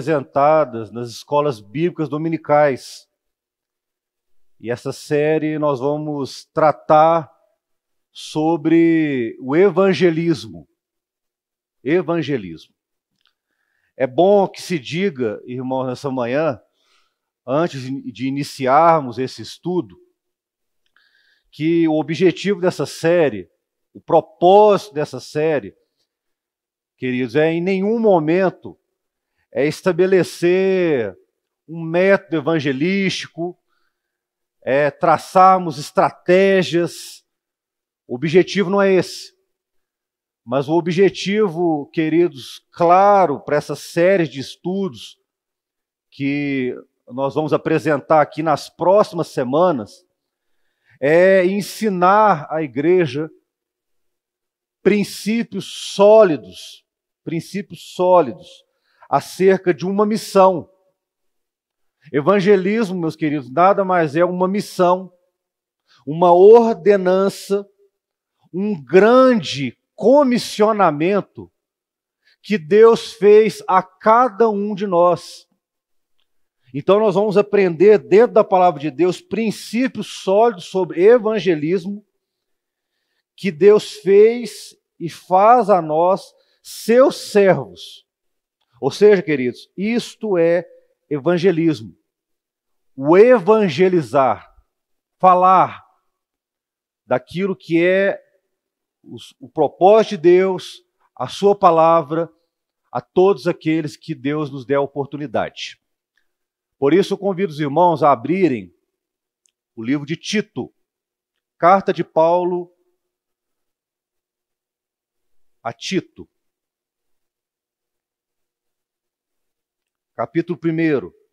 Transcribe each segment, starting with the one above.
apresentadas nas escolas bíblicas dominicais. E essa série nós vamos tratar sobre o evangelismo. Evangelismo. É bom que se diga, irmãos, nessa manhã, antes de iniciarmos esse estudo, que o objetivo dessa série, o propósito dessa série, queridos, em nenhum momento estabelecer um método evangelístico, traçarmos estratégias. O objetivo não é esse. Mas o objetivo, queridos, claro, para essa série de estudos que nós vamos apresentar aqui nas próximas semanas, é ensinar à igreja princípios sólidos acerca de uma missão. Evangelismo, meus queridos, nada mais é uma missão, uma ordenança, um grande comissionamento que Deus fez a cada um de nós. Então nós vamos aprender dentro da palavra de Deus princípios sólidos sobre evangelismo que Deus fez e faz a nós seus servos. Ou seja, queridos, isto é evangelismo. O evangelizar, falar daquilo que é o propósito de Deus, a sua palavra, a todos aqueles que Deus nos der a oportunidade. Por isso, eu convido os irmãos a abrirem o livro de Tito, carta de Paulo a Tito, capítulo 1.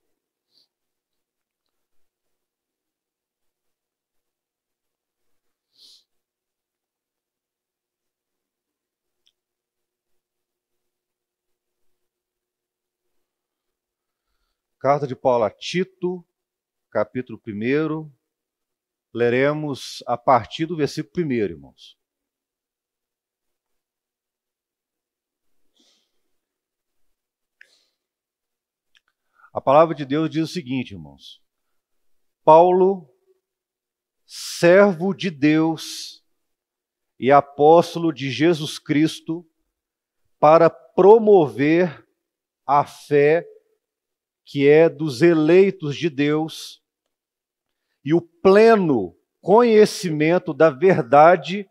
Carta de Paulo a Tito, capítulo 1, leremos a partir do versículo 1, irmãos. A palavra de Deus diz o seguinte, irmãos: Paulo, servo de Deus e apóstolo de Jesus Cristo, para promover a fé que é dos eleitos de Deus e o pleno conhecimento da verdade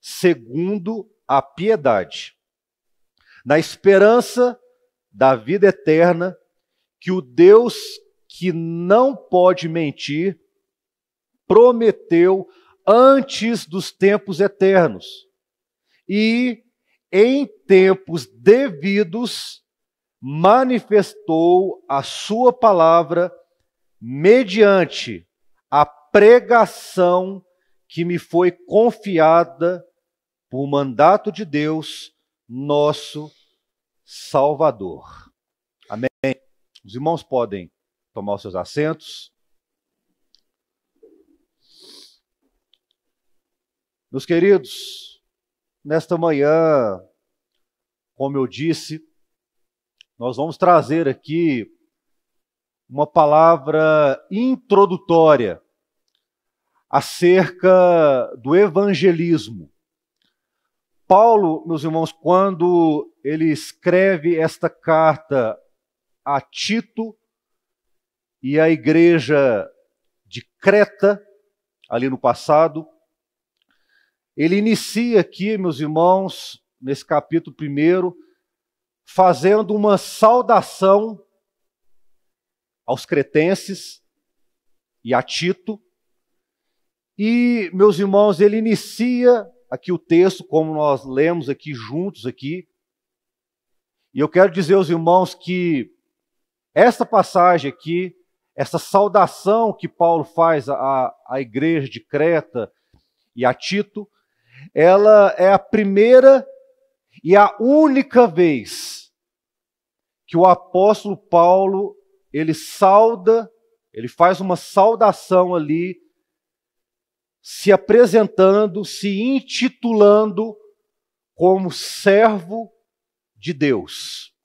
segundo a piedade, na esperança da vida eterna que o Deus que não pode mentir prometeu antes dos tempos eternos e em tempos devidos manifestou a sua palavra mediante a pregação que me foi confiada por mandato de Deus, nosso Salvador. Amém. Os irmãos podem tomar os seus assentos. Meus queridos, nesta manhã, como eu disse, nós vamos trazer aqui uma palavra introdutória acerca do evangelismo. Paulo, meus irmãos, quando ele escreve esta carta a Tito e à igreja de Creta, ali no passado, ele inicia aqui, meus irmãos, nesse capítulo 1, fazendo uma saudação aos cretenses e a Tito. E, meus irmãos, ele inicia aqui o texto, como nós lemos aqui juntos aqui. E eu quero dizer aos irmãos que esta passagem aqui, essa saudação que Paulo faz à igreja de Creta e a Tito, ela é a primeira e a única vez que o apóstolo Paulo, ele faz uma saudação ali, se apresentando, se intitulando como servo de Deus.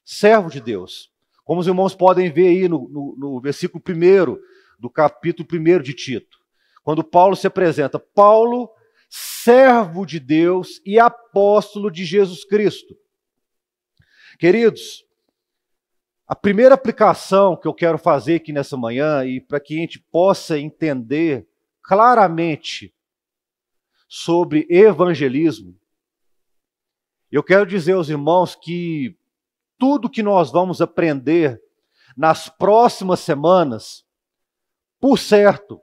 servo de Deus. Como os irmãos podem ver aí no versículo 1 do capítulo 1 de Tito, quando Paulo se apresenta, Paulo, servo de Deus e apóstolo de Jesus Cristo. Queridos, a primeira aplicação que eu quero fazer aqui nessa manhã, e para que a gente possa entender claramente sobre evangelismo, eu quero dizer aos irmãos que tudo que nós vamos aprender nas próximas semanas, por certo,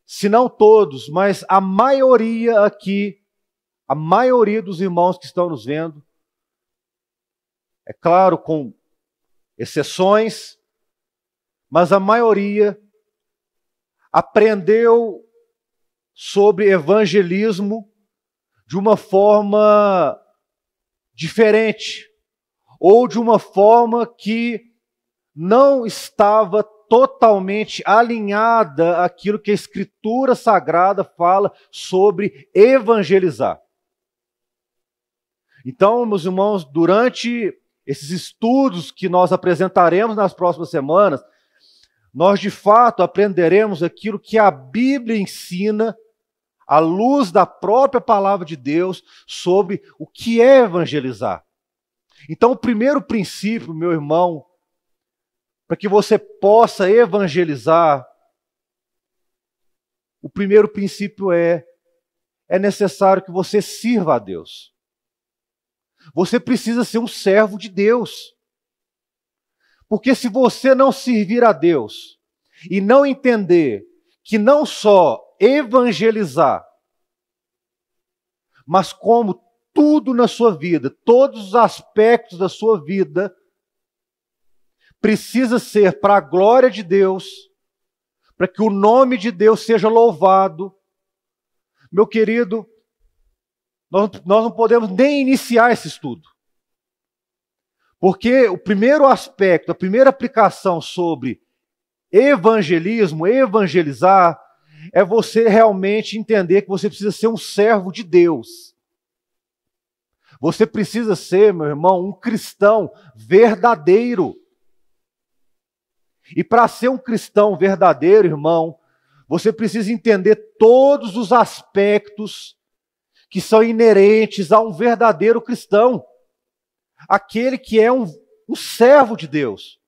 se não todos, mas a maioria aqui, a maioria dos irmãos que estão nos vendo, é claro, com exceções, mas a maioria aprendeu sobre evangelismo de uma forma diferente, ou de uma forma que não estava totalmente alinhada àquilo que a Escritura Sagrada fala sobre evangelizar. Então, meus irmãos, durante esses estudos que nós apresentaremos nas próximas semanas, nós de fato aprenderemos aquilo que a Bíblia ensina, à luz da própria palavra de Deus, sobre o que é evangelizar. Então, o primeiro princípio, meu irmão, para que você possa evangelizar, o primeiro princípio é necessário que você sirva a Deus. Você precisa ser um servo de Deus. Porque se você não servir a Deus e não entender que não só evangelizar, mas como tudo na sua vida, todos os aspectos da sua vida, precisa ser para a glória de Deus, para que o nome de Deus seja louvado. Meu querido, nós não podemos nem iniciar esse estudo. Porque o primeiro aspecto, a primeira aplicação sobre evangelismo, evangelizar, é você realmente entender que você precisa ser um servo de Deus. Você precisa ser, meu irmão, um cristão verdadeiro. E para ser um cristão verdadeiro, irmão, você precisa entender todos os aspectos que são inerentes a um verdadeiro cristão. Aquele que é um servo de Deus.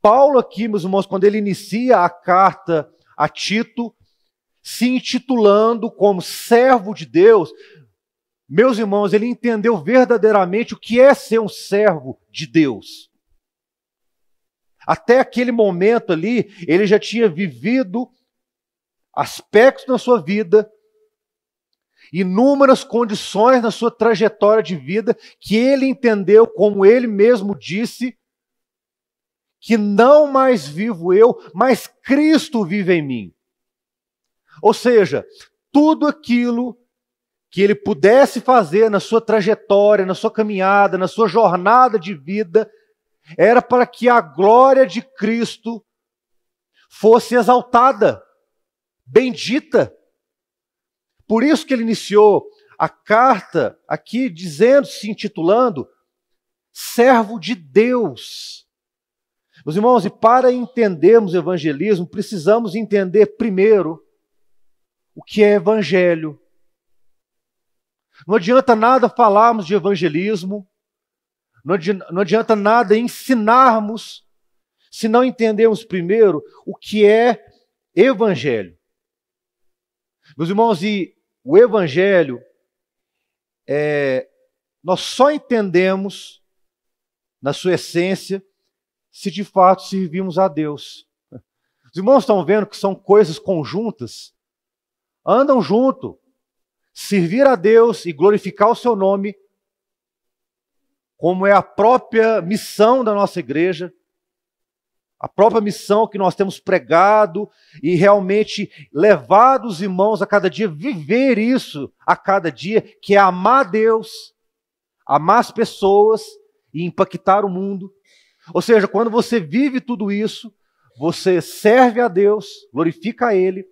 Paulo aqui, meus irmãos, quando ele inicia a carta a Tito, se intitulando como servo de Deus, meus irmãos, ele entendeu verdadeiramente o que é ser um servo de Deus. Até aquele momento ali, ele já tinha vivido aspectos na sua vida, inúmeras condições na sua trajetória de vida, que ele entendeu, como ele mesmo disse, que não mais vivo eu, mas Cristo vive em mim. Ou seja, tudo aquilo que ele pudesse fazer na sua trajetória, na sua caminhada, na sua jornada de vida, era para que a glória de Cristo fosse exaltada, bendita. Por isso que ele iniciou a carta aqui dizendo, se intitulando, servo de Deus. Meus irmãos, e para entendermos o evangelismo, precisamos entender primeiro o que é evangelho. Não adianta nada falarmos de evangelismo, não adianta nada ensinarmos, se não entendermos primeiro o que é evangelho. Meus irmãos, e o evangelho, nós só entendemos, na sua essência, se de fato servimos a Deus. Os irmãos estão vendo que são coisas conjuntas? Andam junto. Servir a Deus e glorificar o seu nome, como é a própria missão da nossa igreja, a própria missão que nós temos pregado e realmente levado os irmãos a cada dia, viver isso a cada dia, que é amar a Deus, amar as pessoas e impactar o mundo. Ou seja, quando você vive tudo isso, você serve a Deus, glorifica a Ele,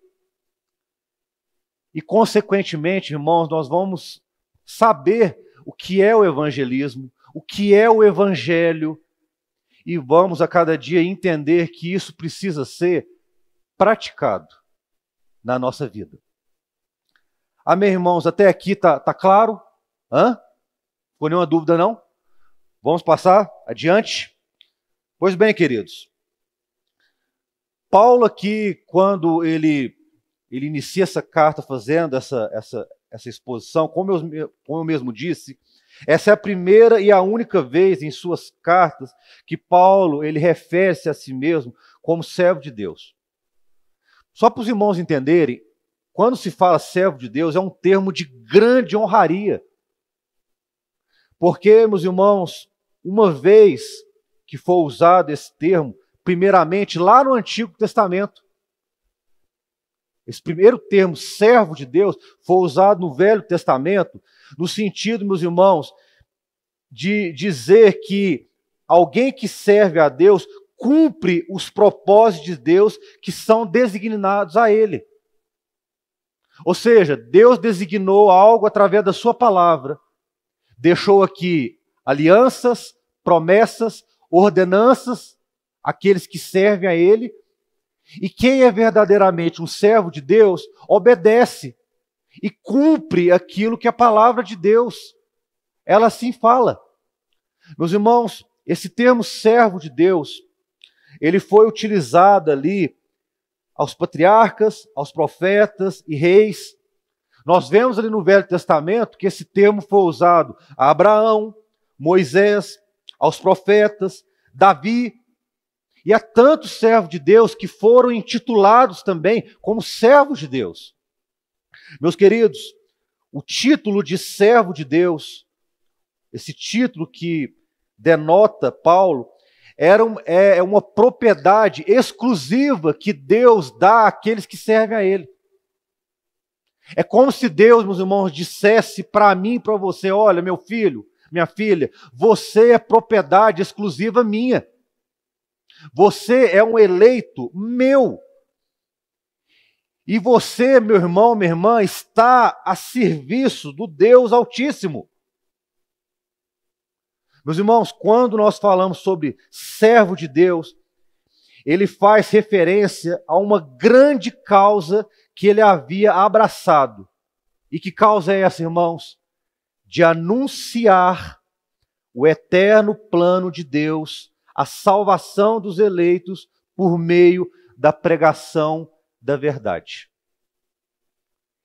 e consequentemente, irmãos, nós vamos saber o que é o evangelismo, o que é o Evangelho e vamos a cada dia entender que isso precisa ser praticado na nossa vida. Amém, irmãos? Até aqui tá claro? Ficou nenhuma dúvida, não? Vamos passar adiante? Pois bem, queridos. Paulo aqui, quando ele inicia essa carta fazendo essa exposição, como eu mesmo disse, essa é a primeira e a única vez em suas cartas que Paulo ele refere-se a si mesmo como servo de Deus. Só para os irmãos entenderem, quando se fala servo de Deus, é um termo de grande honraria. Porque, meus irmãos, uma vez que for usado esse termo, primeiramente lá no Antigo Testamento, esse primeiro termo, servo de Deus, foi usado no Velho Testamento, no sentido, meus irmãos, de dizer que alguém que serve a Deus cumpre os propósitos de Deus que são designados a ele. Ou seja, Deus designou algo através da sua palavra, deixou aqui alianças, promessas, ordenanças, àqueles que servem a ele, e quem é verdadeiramente um servo de Deus, obedece e cumpre aquilo que a palavra de Deus, ela assim fala. Meus irmãos, esse termo servo de Deus, ele foi utilizado ali aos patriarcas, aos profetas e reis. Nós vemos ali no Velho Testamento que esse termo foi usado a Abraão, Moisés, aos profetas, Davi, e há tantos servos de Deus que foram intitulados também como servos de Deus. Meus queridos, o título de servo de Deus, esse título que denota Paulo, é uma propriedade exclusiva que Deus dá àqueles que servem a Ele. É como se Deus, meus irmãos, dissesse para mim e para você: olha, meu filho, minha filha, você é propriedade exclusiva minha. Você é um eleito meu. E você, meu irmão, minha irmã, está a serviço do Deus Altíssimo. Meus irmãos, quando nós falamos sobre servo de Deus, ele faz referência a uma grande causa que ele havia abraçado. E que causa é essa, irmãos? De anunciar o eterno plano de Deus, a salvação dos eleitos por meio da pregação da verdade.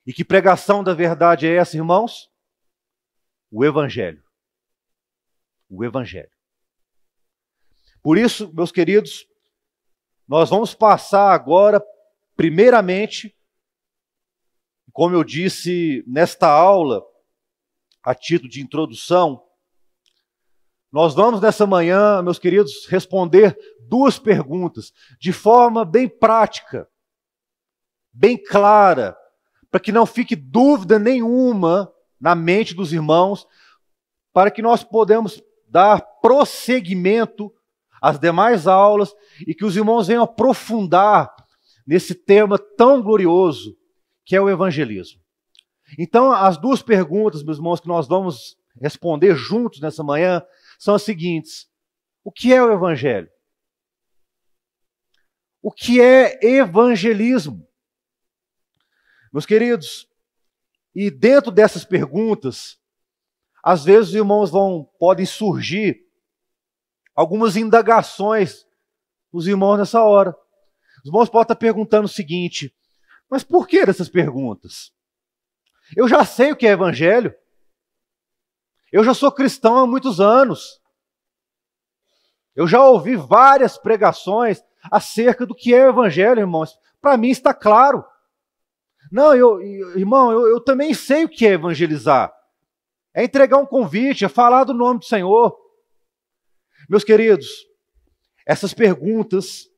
E que pregação da verdade é essa, irmãos? O Evangelho. O Evangelho. Por isso, meus queridos, nós vamos passar agora, primeiramente, como eu disse nesta aula, a título de introdução, nós vamos nessa manhã, meus queridos, responder duas perguntas de forma bem prática, bem clara, para que não fique dúvida nenhuma na mente dos irmãos, para que nós podemos dar prosseguimento às demais aulas e que os irmãos venham aprofundar nesse tema tão glorioso que é o evangelismo. Então, as duas perguntas, meus irmãos, que nós vamos responder juntos nessa manhã são as seguintes: o que é o evangelho? O que é evangelismo? Meus queridos, e dentro dessas perguntas, às vezes os irmãos podem surgir algumas indagações dos irmãos nessa hora. Os irmãos podem estar perguntando o seguinte: mas por que dessas perguntas? Eu já sei o que é evangelho. Eu já sou cristão há muitos anos. Eu já ouvi várias pregações acerca do que é o evangelho, irmãos. Para mim está claro. Não, irmão, eu também sei o que é evangelizar. É entregar um convite, é falar do nome do Senhor. Meus queridos, essas perguntas,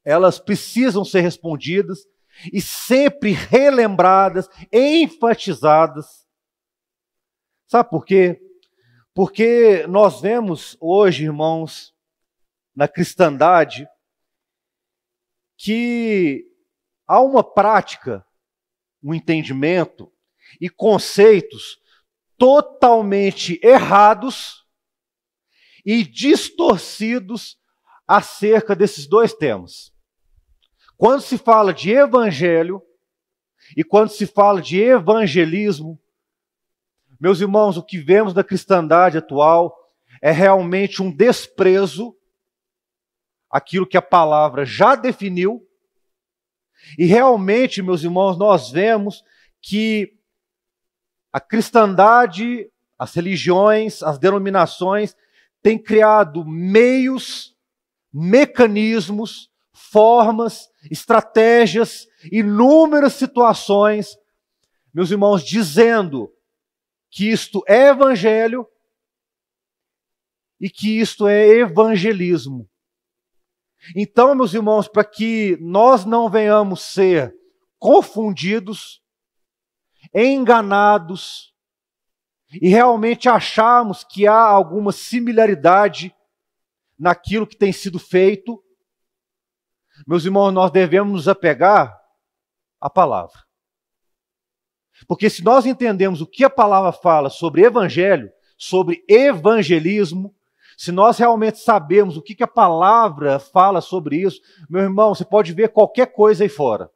elas precisam ser respondidas e sempre relembradas, enfatizadas. Sabe por quê? Porque nós vemos hoje, irmãos, na cristandade, que há uma prática, um entendimento e conceitos totalmente errados e distorcidos acerca desses dois temas. Quando se fala de evangelho e quando se fala de evangelismo, meus irmãos, o que vemos da cristandade atual é realmente um desprezo àquilo que a palavra já definiu. E realmente, meus irmãos, nós vemos que a cristandade, as religiões, as denominações têm criado meios, mecanismos, formas, estratégias, inúmeras situações, meus irmãos, dizendo que isto é evangelho e que isto é evangelismo. Então, meus irmãos, para que nós não venhamos ser confundidos, enganados e realmente acharmos que há alguma similaridade naquilo que tem sido feito, meus irmãos, nós devemos nos apegar à palavra. Porque se nós entendemos o que a palavra fala sobre evangelho, sobre evangelismo, se nós realmente sabemos o que a palavra fala sobre isso, meu irmão, você pode ver qualquer coisa aí fora.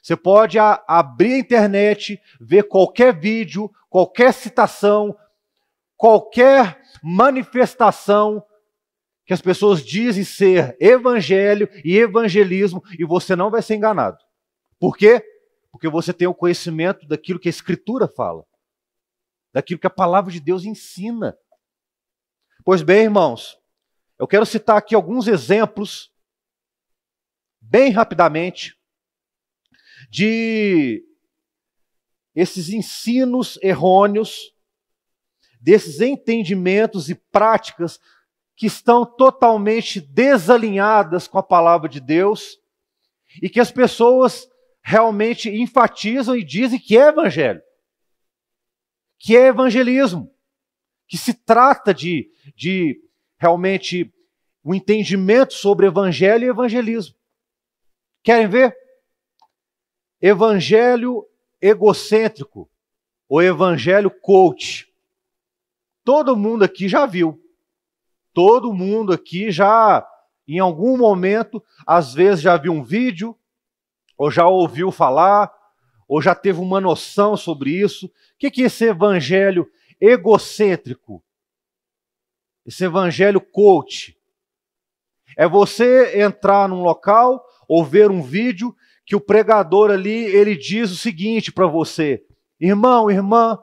Você pode abrir a internet, ver qualquer vídeo, qualquer citação, qualquer manifestação que as pessoas dizem ser evangelho e evangelismo, e você não vai ser enganado. Por quê? Porque você tem o conhecimento daquilo que a Escritura fala, daquilo que a palavra de Deus ensina. Pois bem, irmãos, eu quero citar aqui alguns exemplos, bem rapidamente, de esses ensinos errôneos, desses entendimentos e práticas que estão totalmente desalinhadas com a palavra de Deus e que as pessoas realmente enfatizam e dizem que é evangelho, que é evangelismo, que se trata de realmente um entendimento sobre evangelho e evangelismo. Querem ver? Evangelho egocêntrico, ou evangelho coach. Todo mundo aqui já viu. Todo mundo aqui já, em algum momento, às vezes já viu um vídeo, ou já ouviu falar, ou já teve uma noção sobre isso. O que é esse evangelho egocêntrico? Esse evangelho coach? É você entrar num local ou ver um vídeo que o pregador ali, ele diz o seguinte para você: irmão, irmã,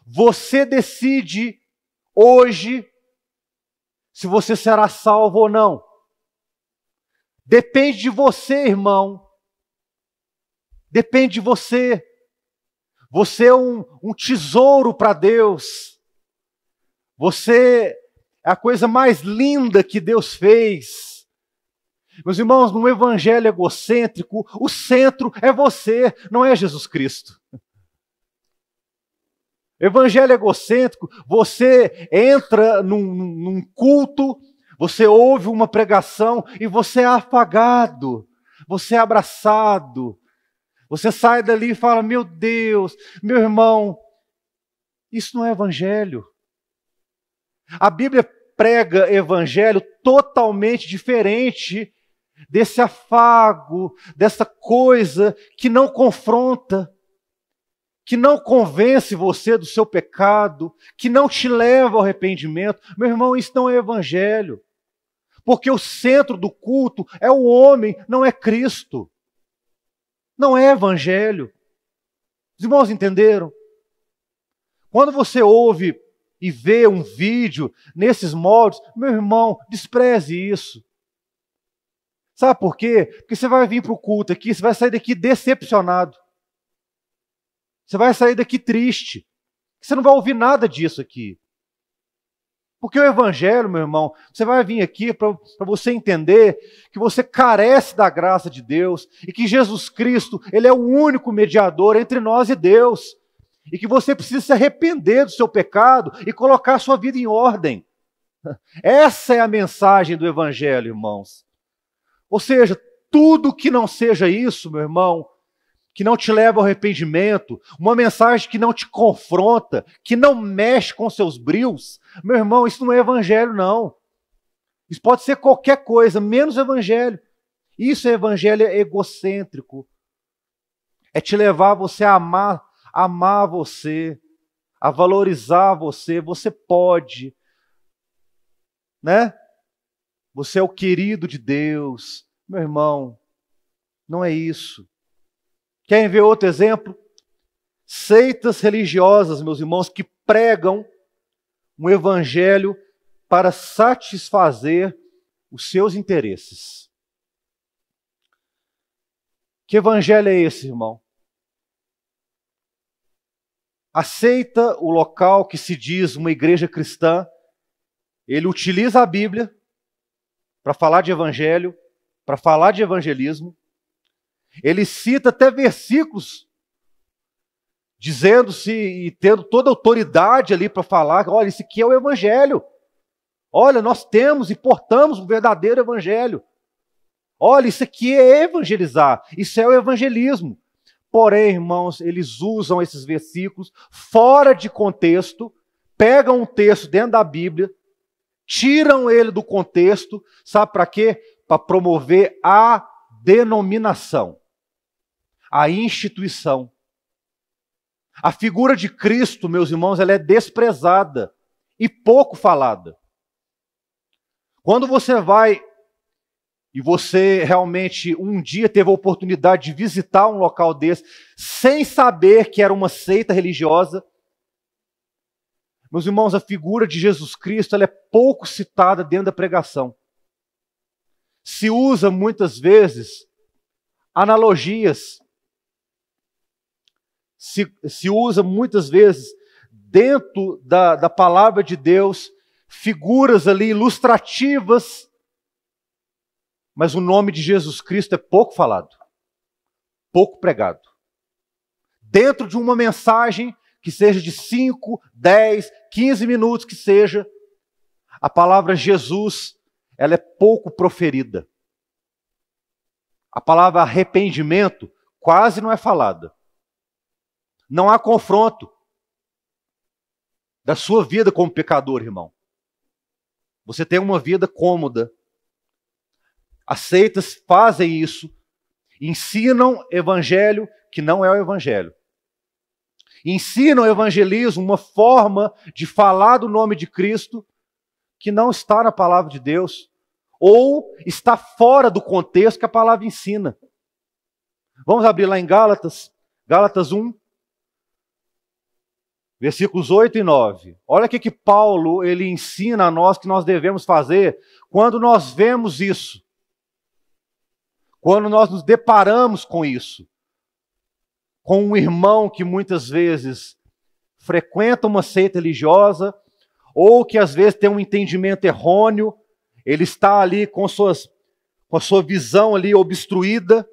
você decide hoje se você será salvo ou não. Depende de você, irmão. Depende de você. Você é um tesouro para Deus. Você é a coisa mais linda que Deus fez. Meus irmãos, no evangelho egocêntrico, o centro é você, não é Jesus Cristo. Evangelho egocêntrico, você entra num culto, você ouve uma pregação e você é afagado, você é abraçado. Você sai dali e fala: meu Deus, meu irmão, isso não é evangelho. A Bíblia prega evangelho totalmente diferente desse afago, dessa coisa que não confronta, que não convence você do seu pecado, que não te leva ao arrependimento. Meu irmão, isso não é evangelho. Porque o centro do culto é o homem, não é Cristo. Não é evangelho. Os irmãos entenderam? Quando você ouve e vê um vídeo nesses moldes, meu irmão, despreze isso. Sabe por quê? Porque você vai vir para o culto aqui, você vai sair daqui decepcionado. Você vai sair daqui triste. Você não vai ouvir nada disso aqui. Porque o evangelho, meu irmão, você vai vir aqui para você entender que você carece da graça de Deus e que Jesus Cristo, Ele é o único mediador entre nós e Deus. E que você precisa se arrepender do seu pecado e colocar a sua vida em ordem. Essa é a mensagem do evangelho, irmãos. Ou seja, tudo que não seja isso, meu irmão, que não te leva ao arrependimento, uma mensagem que não te confronta, que não mexe com seus brios, meu irmão, isso não é evangelho, não. Isso pode ser qualquer coisa, menos evangelho. Isso é evangelho egocêntrico. É te levar você a amar você, a valorizar você. Você pode, né? Você é o querido de Deus. Meu irmão, não é isso. Querem ver outro exemplo? Seitas religiosas, meus irmãos, que pregam um evangelho para satisfazer os seus interesses. Que evangelho é esse, irmão? Aceita o local que se diz uma igreja cristã, ele utiliza a Bíblia para falar de evangelho, para falar de evangelismo. Ele cita até versículos dizendo-se e tendo toda a autoridade ali para falar, olha, isso aqui é o evangelho. Olha, nós temos e portamos o verdadeiro evangelho. Olha, isso aqui é evangelizar, isso é o evangelismo. Porém, irmãos, eles usam esses versículos fora de contexto, pegam um texto dentro da Bíblia, tiram ele do contexto, sabe para quê? Para promover a denominação, a instituição. A figura de Cristo, meus irmãos, ela é desprezada e pouco falada. Quando você vai e você realmente um dia teve a oportunidade de visitar um local desse, sem saber que era uma seita religiosa, meus irmãos, a figura de Jesus Cristo ela é pouco citada dentro da pregação. Se usa muitas vezes analogias, se usa muitas vezes dentro da palavra de Deus, figuras ali ilustrativas, mas o nome de Jesus Cristo é pouco falado, pouco pregado. Dentro de uma mensagem que seja de 5, 10, 15 minutos que seja, a palavra Jesus, ela é pouco proferida. A palavra arrependimento quase não é falada. Não há confronto da sua vida como pecador, irmão. Você tem uma vida cômoda. As seitas fazem isso, ensinam evangelho que não é o evangelho. Ensinam evangelismo, uma forma de falar do nome de Cristo que não está na palavra de Deus, ou está fora do contexto que a palavra ensina. Vamos abrir lá em Gálatas 1, versículos 8 e 9. Olha o que Paulo ele ensina a nós que nós devemos fazer quando nós vemos isso. Quando nós nos deparamos com isso. Com um irmão que muitas vezes frequenta uma seita religiosa, ou que às vezes tem um entendimento errôneo, ele está ali com a sua visão ali obstruída,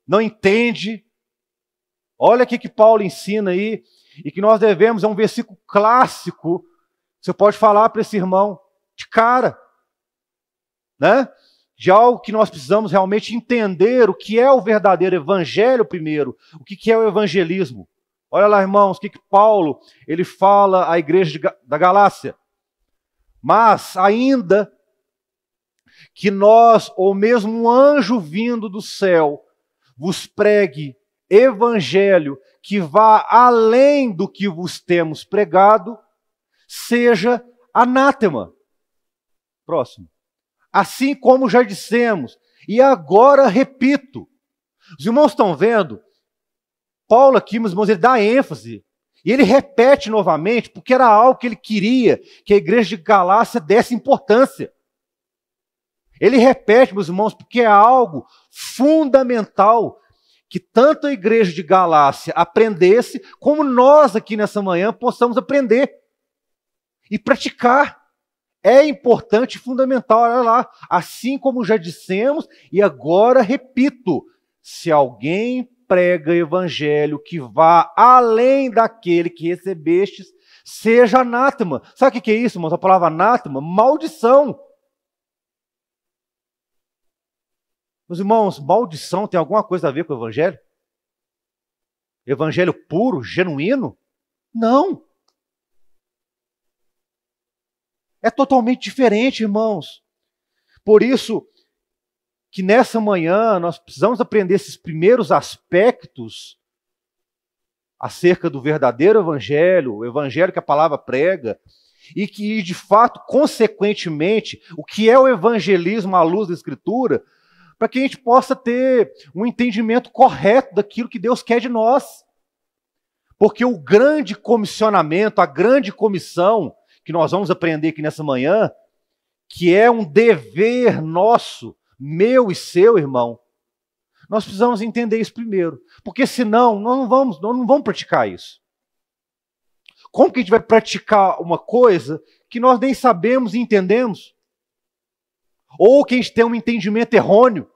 não entende. Olha o que Paulo ensina aí, e que nós devemos, é um versículo clássico, você pode falar para esse irmão, de cara, né? De algo que nós precisamos realmente entender o que é o verdadeiro evangelho primeiro, o que é o evangelismo. Olha lá, irmãos, o que Paulo ele fala à igreja da Galácia. Mas ainda que nós, ou mesmo um anjo vindo do céu, vos pregue evangelho que vá além do que vos temos pregado, seja anátema. Próximo. Assim como já dissemos, e agora repito. Os irmãos estão vendo? Paulo aqui, meus irmãos, ele dá ênfase. E ele repete novamente, porque era algo que ele queria que a igreja de Galácia desse importância. Ele repete, meus irmãos, porque é algo fundamental que tanto a igreja de Galácia aprendesse, como nós aqui nessa manhã possamos aprender e praticar. É importante e fundamental, olha lá, assim como já dissemos, e agora repito, se alguém prega evangelho que vá além daquele que recebestes, seja anátema. Sabe o que é isso, irmãos? A palavra anátema, maldição. Meus irmãos, maldição tem alguma coisa a ver com o evangelho? Evangelho puro, genuíno? Não. É totalmente diferente, irmãos. Por isso que nessa manhã nós precisamos aprender esses primeiros aspectos acerca do verdadeiro evangelho, o evangelho que a palavra prega, e que, de fato, consequentemente, o que é o evangelismo à luz da Escritura, para que a gente possa ter um entendimento correto daquilo que Deus quer de nós. Porque o grande comissionamento, a grande comissão que nós vamos aprender aqui nessa manhã, que é um dever nosso, meu e seu, irmão, nós precisamos entender isso primeiro. Porque senão, nós não vamos praticar isso. Como que a gente vai praticar uma coisa que nós nem sabemos e entendemos? Ou que a gente tem um entendimento errôneo,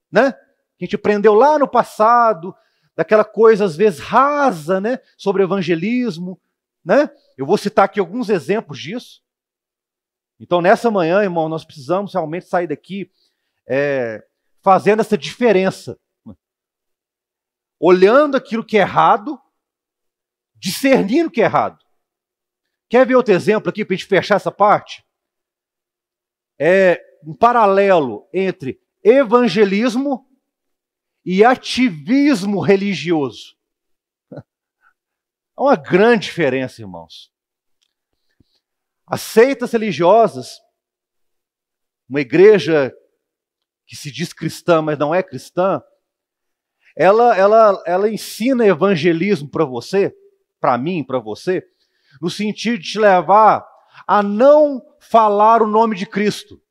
né? Que a gente aprendeu lá no passado, daquela coisa às vezes rasa, né? Sobre evangelismo, né? Eu vou citar aqui alguns exemplos disso. Então, nessa manhã, irmão, nós precisamos realmente sair daqui fazendo essa diferença. Olhando aquilo que é errado, discernindo o que é errado. Quer ver outro exemplo aqui para a gente fechar essa parte? É um paralelo entre evangelismo e ativismo religioso. Há uma grande diferença, irmãos. As seitas religiosas, uma igreja que se diz cristã, mas não é cristã, ela ensina evangelismo para você, para mim, para você, no sentido de te levar a não falar o nome de Cristo,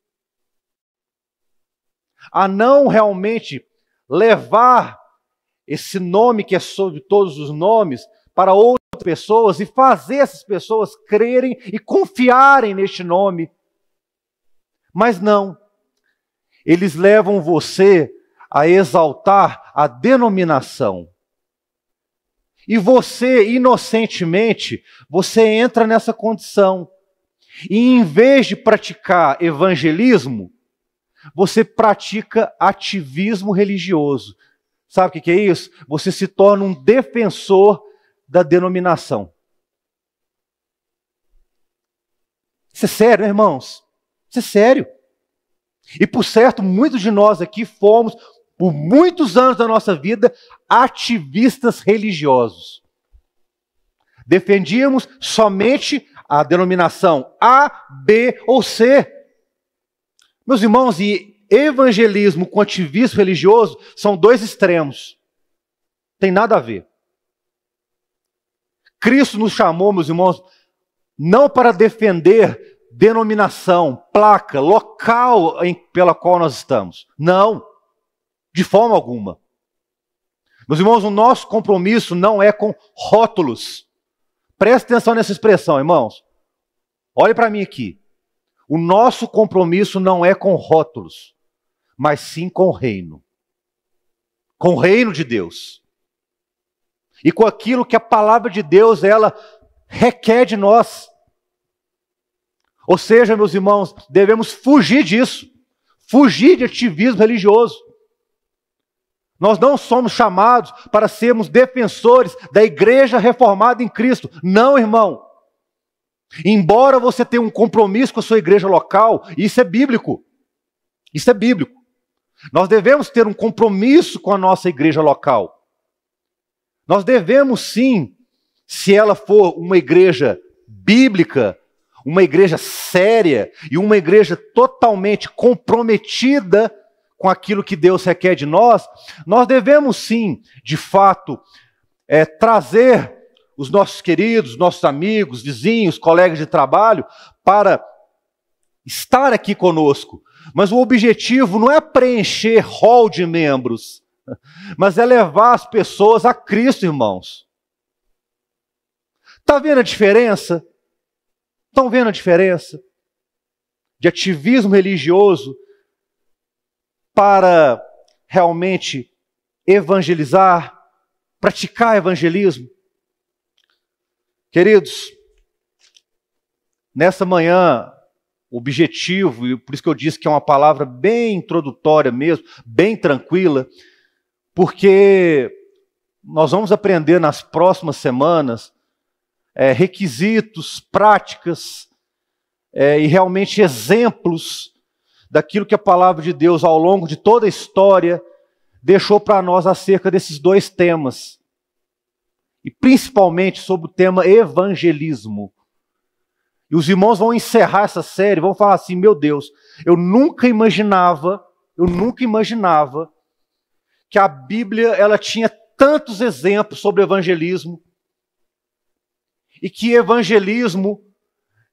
a não realmente levar esse nome que é sobre todos os nomes para outras pessoas e fazer essas pessoas crerem e confiarem neste nome. Mas não, eles levam você a exaltar a denominação. E você, inocentemente, você entra nessa condição. E em vez de praticar evangelismo, você pratica ativismo religioso. Sabe o que é isso? Você se torna um defensor da denominação. Isso é sério, né, irmãos? Isso é sério. E por certo, muitos de nós aqui fomos, por muitos anos da nossa vida, ativistas religiosos. Defendíamos somente a denominação A, B ou C. Meus irmãos, e evangelismo com ativismo religioso são dois extremos. Tem nada a ver. Cristo nos chamou, meus irmãos, não para defender denominação, placa, local pela qual nós estamos. Não. De forma alguma. Meus irmãos, o nosso compromisso não é com rótulos. Presta atenção nessa expressão, irmãos. Olhe para mim aqui. O nosso compromisso não é com rótulos, mas sim com o reino. Com o reino de Deus. E com aquilo que a palavra de Deus, ela requer de nós. Ou seja, meus irmãos, devemos fugir disso. Fugir de ativismo religioso. Nós não somos chamados para sermos defensores da igreja reformada em Cristo. Não, irmão. Embora você tenha um compromisso com a sua igreja local, isso é bíblico. Isso é bíblico. Nós devemos ter um compromisso com a nossa igreja local. Nós devemos sim, se ela for uma igreja bíblica, uma igreja séria e uma igreja totalmente comprometida com aquilo que Deus requer de nós, nós devemos sim, de fato, trazer os nossos queridos, nossos amigos, vizinhos, colegas de trabalho, para estar aqui conosco. Mas o objetivo não é preencher rol de membros, mas é levar as pessoas a Cristo, irmãos. Está vendo a diferença? Estão vendo a diferença? De ativismo religioso para realmente evangelizar, praticar evangelismo. Queridos, nessa manhã, o objetivo, e por isso que eu disse que é uma palavra bem introdutória mesmo, bem tranquila, porque nós vamos aprender nas próximas semanas requisitos, práticas e realmente exemplos daquilo que a palavra de Deus, ao longo de toda a história, deixou para nós acerca desses dois temas. E principalmente sobre o tema evangelismo. E os irmãos vão encerrar essa série, vão falar assim: meu Deus, eu nunca imaginava que a Bíblia ela tinha tantos exemplos sobre evangelismo, e que evangelismo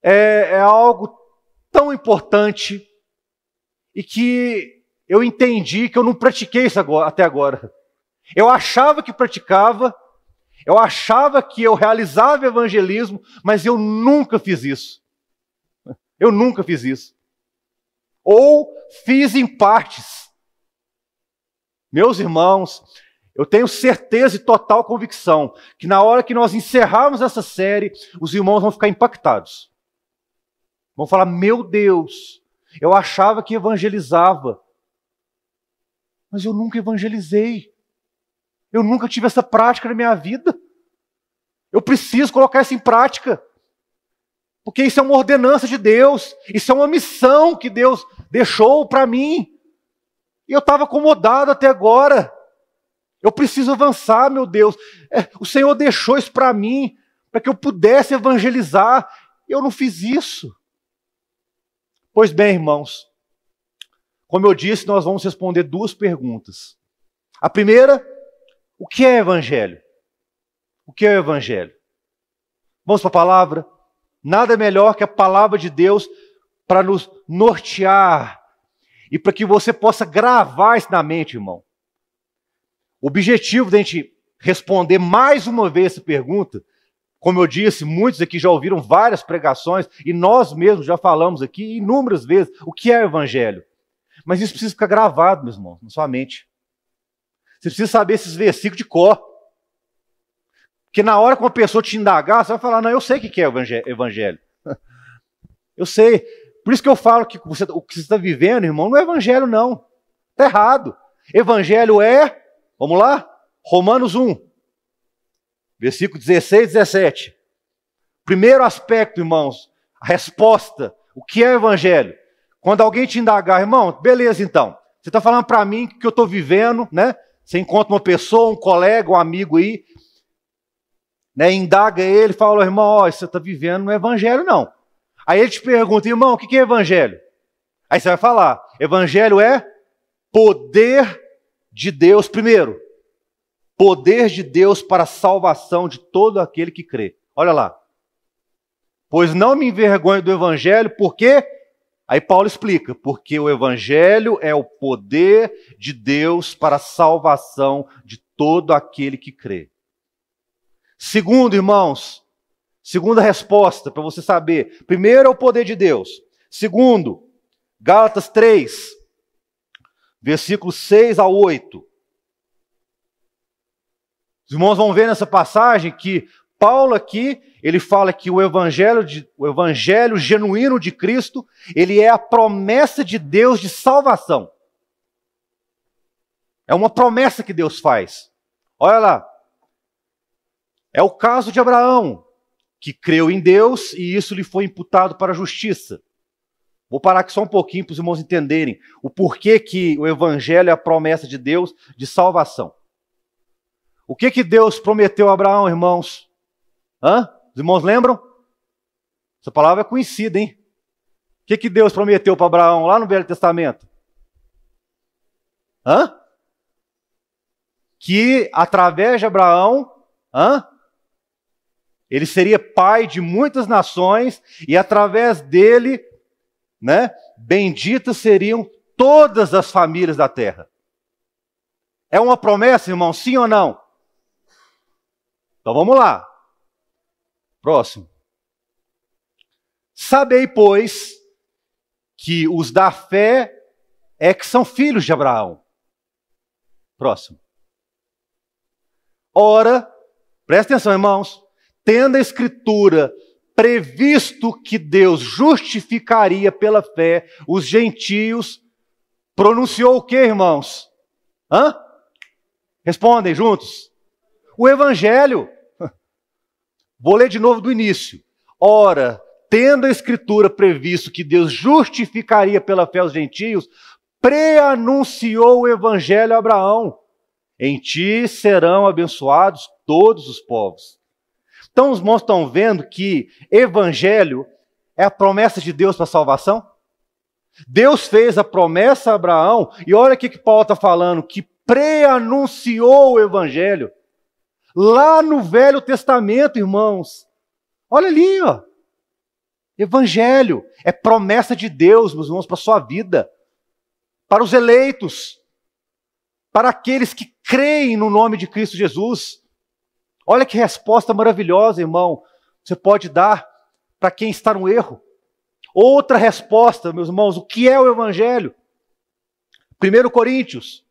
é algo tão importante, e que eu entendi que eu não pratiquei isso até agora. Eu achava que praticava, eu achava que eu realizava evangelismo, mas eu nunca fiz isso. Eu nunca fiz isso. Ou fiz em partes. Meus irmãos, eu tenho certeza e total convicção que na hora que nós encerrarmos essa série, os irmãos vão ficar impactados. Vão falar: meu Deus, eu achava que evangelizava, mas eu nunca evangelizei. Eu nunca tive essa prática na minha vida. Eu preciso colocar isso em prática. Porque isso é uma ordenança de Deus. Isso é uma missão que Deus deixou para mim. E eu estava acomodado até agora. Eu preciso avançar, meu Deus. O Senhor deixou isso para mim, para que eu pudesse evangelizar. Eu não fiz isso. Pois bem, irmãos, como eu disse, nós vamos responder duas perguntas. A primeira: o que é evangelho? O que é o evangelho? Vamos para a palavra? Nada melhor que a palavra de Deus para nos nortear e para que você possa gravar isso na mente, irmão. O objetivo da gente responder mais uma vez essa pergunta, como eu disse, muitos aqui já ouviram várias pregações e nós mesmos já falamos aqui inúmeras vezes o que é o evangelho. Mas isso precisa ficar gravado, meus irmãos, na sua mente. Você precisa saber esses versículos de cor. Porque na hora que uma pessoa te indagar, você vai falar: não, eu sei o que é o evangelho. Eu sei. Por isso que eu falo que o que você está vivendo, irmão, não é evangelho, não. Está errado. Evangelho é, vamos lá, Romanos 1, versículo 16 e 17. Primeiro aspecto, irmãos, a resposta, o que é o evangelho? Quando alguém te indagar: irmão, beleza então, você está falando para mim que eu estou vivendo, né? Você encontra uma pessoa, um colega, um amigo aí, né, indaga ele, fala: irmão, ó, você está vivendo no evangelho, não. Aí ele te pergunta: irmão, o que é evangelho? Aí você vai falar: evangelho é poder de Deus, primeiro, poder de Deus para a salvação de todo aquele que crê. Olha lá. Pois não me envergonho do evangelho, porque... Aí Paulo explica: porque o evangelho é o poder de Deus para a salvação de todo aquele que crê. Segundo, irmãos, segunda resposta para você saber. Primeiro é o poder de Deus. Segundo, Gálatas 3, versículos 6 a 8. Os irmãos vão ver nessa passagem que Paulo aqui, ele fala que o evangelho genuíno de Cristo, ele é a promessa de Deus de salvação. É uma promessa que Deus faz. Olha lá. É o caso de Abraão, que creu em Deus e isso lhe foi imputado para a justiça. Vou parar aqui só um pouquinho para os irmãos entenderem o porquê que o evangelho é a promessa de Deus de salvação. O que Deus prometeu a Abraão, irmãos? Os irmãos lembram? Essa palavra é conhecida, hein? O que Deus prometeu para Abraão lá no Velho Testamento? Que através de Abraão, ele seria pai de muitas nações e através dele, né, benditas seriam todas as famílias da terra. É uma promessa, irmão? Sim ou não? Então vamos lá. Próximo. Sabei, pois, que os da fé é que são filhos de Abraão. Próximo. Ora, presta atenção, irmãos, tendo a Escritura previsto que Deus justificaria pela fé os gentios, pronunciou o que, irmãos? Respondem juntos. O Evangelho. Vou ler de novo do início. Ora, tendo a Escritura previsto que Deus justificaria pela fé os gentios, pré-anunciou o Evangelho a Abraão. Em ti serão abençoados todos os povos. Então os irmãos estão vendo que Evangelho é a promessa de Deus para a salvação? Deus fez a promessa a Abraão, e olha o que Paulo está falando, que pré-anunciou o Evangelho. Lá no Velho Testamento, irmãos. Olha ali, ó. Evangelho é promessa de Deus, meus irmãos, para a sua vida. Para os eleitos. Para aqueles que creem no nome de Cristo Jesus. Olha que resposta maravilhosa, irmão. Você pode dar para quem está no erro. Outra resposta, meus irmãos, o que é o Evangelho? 1 Coríntios.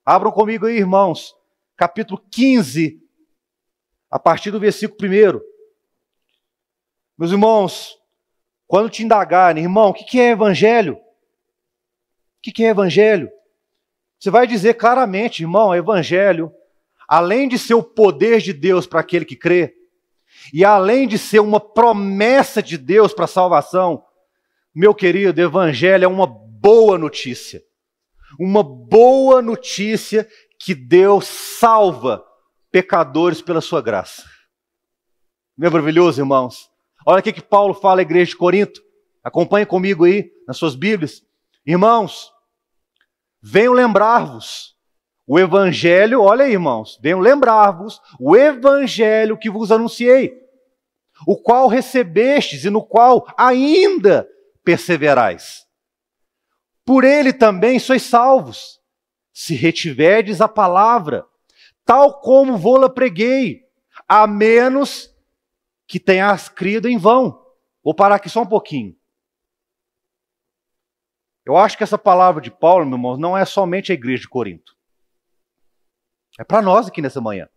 Abram comigo aí, irmãos. Capítulo 15. A partir do versículo 1. Meus irmãos, quando te indagarem, irmão, o que é Evangelho? O que é Evangelho? Você vai dizer claramente, irmão, Evangelho, além de ser o poder de Deus para aquele que crê, e além de ser uma promessa de Deus para a salvação, meu querido, Evangelho é uma boa notícia. Uma boa notícia que Deus salva pecadores pela sua graça. Não é maravilhoso, irmãos? Olha o que Paulo fala à igreja de Corinto. Acompanhe comigo aí, nas suas Bíblias. Irmãos, venham lembrar-vos o Evangelho, olha aí, irmãos, venham lembrar-vos o Evangelho que vos anunciei, o qual recebestes e no qual ainda perseverais. Por ele também sois salvos, se retiverdes a palavra, tal como vô-la preguei, a menos que tenhas crido em vão. Vou parar aqui só um pouquinho. Eu acho que essa palavra de Paulo, meu irmão, não é somente a igreja de Corinto. É para nós aqui nessa manhã.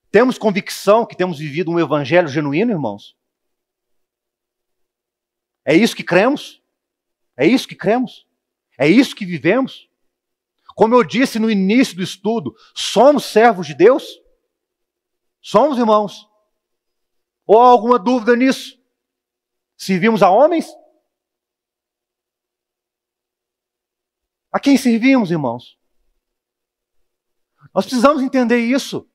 Temos convicção que temos vivido um evangelho genuíno, irmãos? É isso que cremos? É isso que cremos? É isso que vivemos? Como eu disse no início do estudo, somos servos de Deus? Somos, irmãos? Ou há alguma dúvida nisso? Servimos a homens? A quem servimos, irmãos? Nós precisamos entender isso.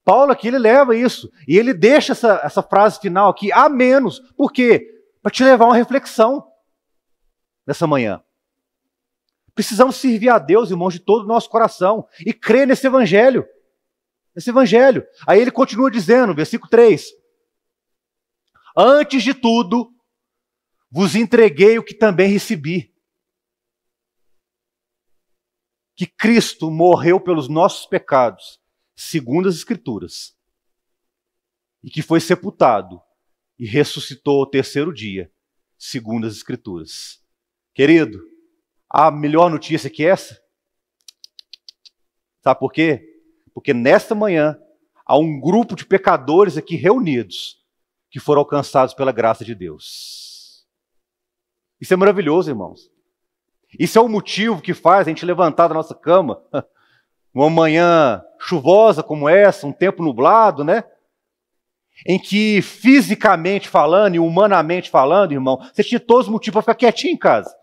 Paulo aqui, ele leva isso. E ele deixa essa frase final aqui, a menos. Por quê? Para te levar a uma reflexão nessa manhã. Precisamos servir a Deus, irmãos, de todo o nosso coração. E crer nesse evangelho. Nesse evangelho. Aí ele continua dizendo, versículo 3. Antes de tudo, vos entreguei o que também recebi. Que Cristo morreu pelos nossos pecados, segundo as Escrituras, e que foi sepultado e ressuscitou ao terceiro dia, segundo as Escrituras. Querido, há melhor notícia que essa? Sabe por quê? Porque nesta manhã há um grupo de pecadores aqui reunidos que foram alcançados pela graça de Deus. Isso é maravilhoso, irmãos. Isso é o motivo que faz a gente levantar da nossa cama, uma manhã chuvosa como essa, um tempo nublado, né? Em que fisicamente falando e humanamente falando, irmão, você tinha todos os motivos para ficar quietinho em casa.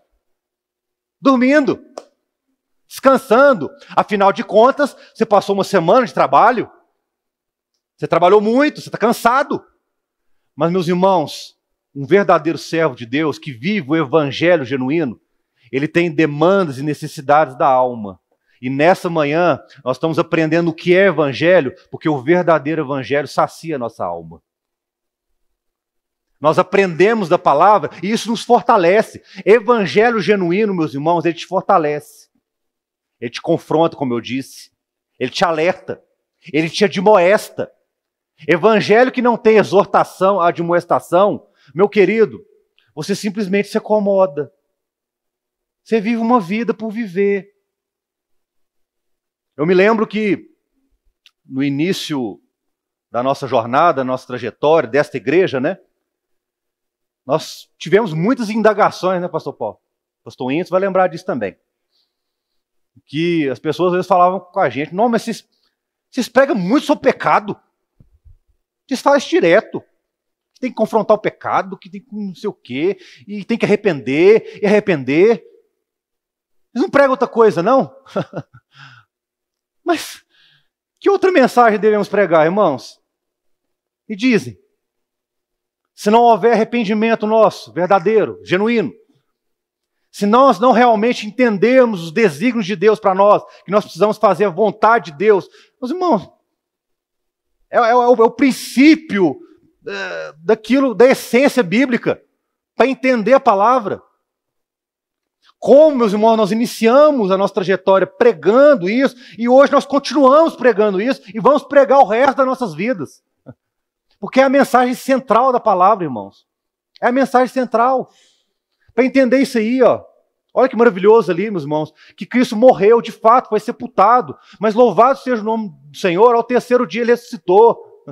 Dormindo, descansando. Afinal de contas, você passou uma semana de trabalho, você trabalhou muito, você está cansado. Mas, meus irmãos, um verdadeiro servo de Deus que vive o evangelho genuíno, ele tem demandas e necessidades da alma. E nessa manhã, nós estamos aprendendo o que é evangelho, porque o verdadeiro evangelho sacia a nossa alma. Nós aprendemos da palavra e isso nos fortalece. Evangelho genuíno, meus irmãos, ele te fortalece. Ele te confronta, como eu disse. Ele te alerta. Ele te admoesta. Evangelho que não tem exortação, admoestação, meu querido, você simplesmente se acomoda. Você vive uma vida por viver. Eu me lembro que no início da nossa jornada, da nossa trajetória, desta igreja, né? Nós tivemos muitas indagações, né, pastor Paulo? Pastor Intes vai lembrar disso também. que as pessoas às vezes falavam com a gente, não, mas vocês pregam muito sobre o pecado. Vocês falam isso direto. Que tem que confrontar o pecado, que tem que não sei o quê, e tem que arrepender, e arrepender. Vocês não pregam outra coisa, não? Mas que outra mensagem devemos pregar, irmãos? E dizem, se não houver arrependimento nosso, verdadeiro, genuíno, se nós não realmente entendermos os desígnios de Deus para nós, que nós precisamos fazer a vontade de Deus, meus irmãos, é o princípio daquilo, da essência bíblica, para entender a palavra. Como, meus irmãos, nós iniciamos a nossa trajetória pregando isso, e hoje nós continuamos pregando isso, e vamos pregar o resto das nossas vidas. Porque é a mensagem central da palavra, irmãos. É a mensagem central. Para entender isso aí, ó. Olha que maravilhoso ali, meus irmãos, que Cristo morreu, de fato, foi sepultado, mas louvado seja o nome do Senhor, ao terceiro dia ele ressuscitou.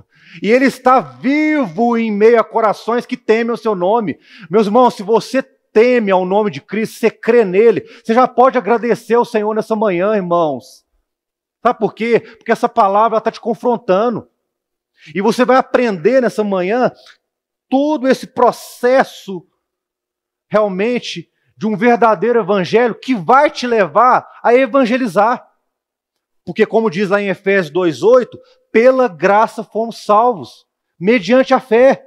E ele está vivo em meio a corações que temem o seu nome. Meus irmãos, se você teme ao nome de Cristo, você crê nele, você já pode agradecer ao Senhor nessa manhã, irmãos. Sabe por quê? Porque essa palavra está te confrontando. E você vai aprender nessa manhã todo esse processo realmente de um verdadeiro evangelho que vai te levar a evangelizar. Porque como diz lá em Efésios 2,8, pela graça fomos salvos, mediante a fé.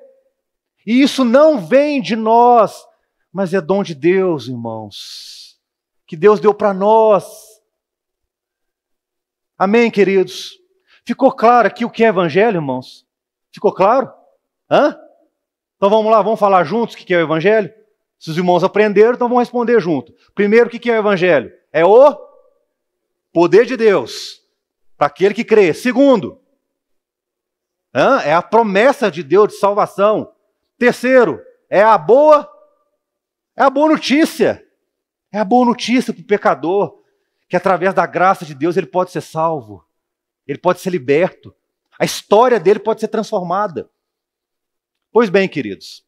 E isso não vem de nós, mas é dom de Deus, irmãos, que Deus deu para nós. Amém, queridos? Ficou claro aqui o que é evangelho, irmãos? Ficou claro? Hã? Então vamos lá, vamos falar juntos o que é o evangelho? Se os irmãos aprenderam, então vamos responder junto. Primeiro, o que é o evangelho? É o poder de Deus para aquele que crê. Segundo, é a promessa de Deus de salvação. Terceiro, é a boa notícia. É a boa notícia para o pecador, que através da graça de Deus ele pode ser salvo. Ele pode ser liberto. A história dele pode ser transformada. Pois bem, queridos,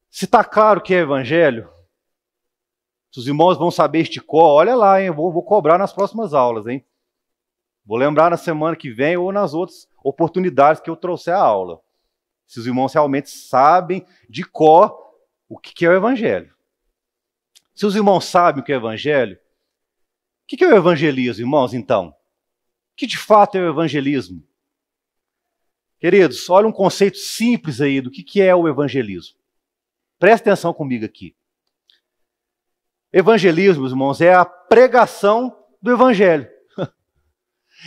se está claro que é evangelho, se os irmãos vão saber este cor, olha lá, hein? Vou cobrar nas próximas aulas, hein? Vou lembrar na semana que vem ou nas outras oportunidades que eu trouxer a aula. Se os irmãos realmente sabem de cor o que é o evangelho. Se os irmãos sabem o que é o evangelho, o que é o evangelismo, irmãos, então? O que de fato é o evangelismo? Queridos, olha um conceito simples aí do que é o evangelismo. Presta atenção comigo aqui. Evangelismo, meus irmãos, é a pregação do evangelho.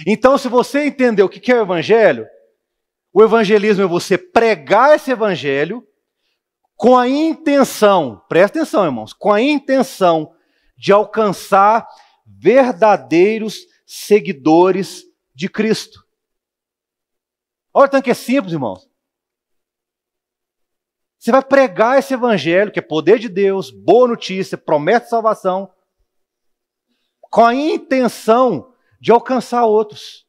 Então, se você entender o que é o evangelismo é você pregar esse evangelho com a intenção, presta atenção, irmãos, com a intenção de alcançar verdadeiros seguidores de Cristo. Olha o tanto que é simples, irmãos. Você vai pregar esse evangelho, que é poder de Deus, boa notícia, promessa de salvação, com a intenção de alcançar outros.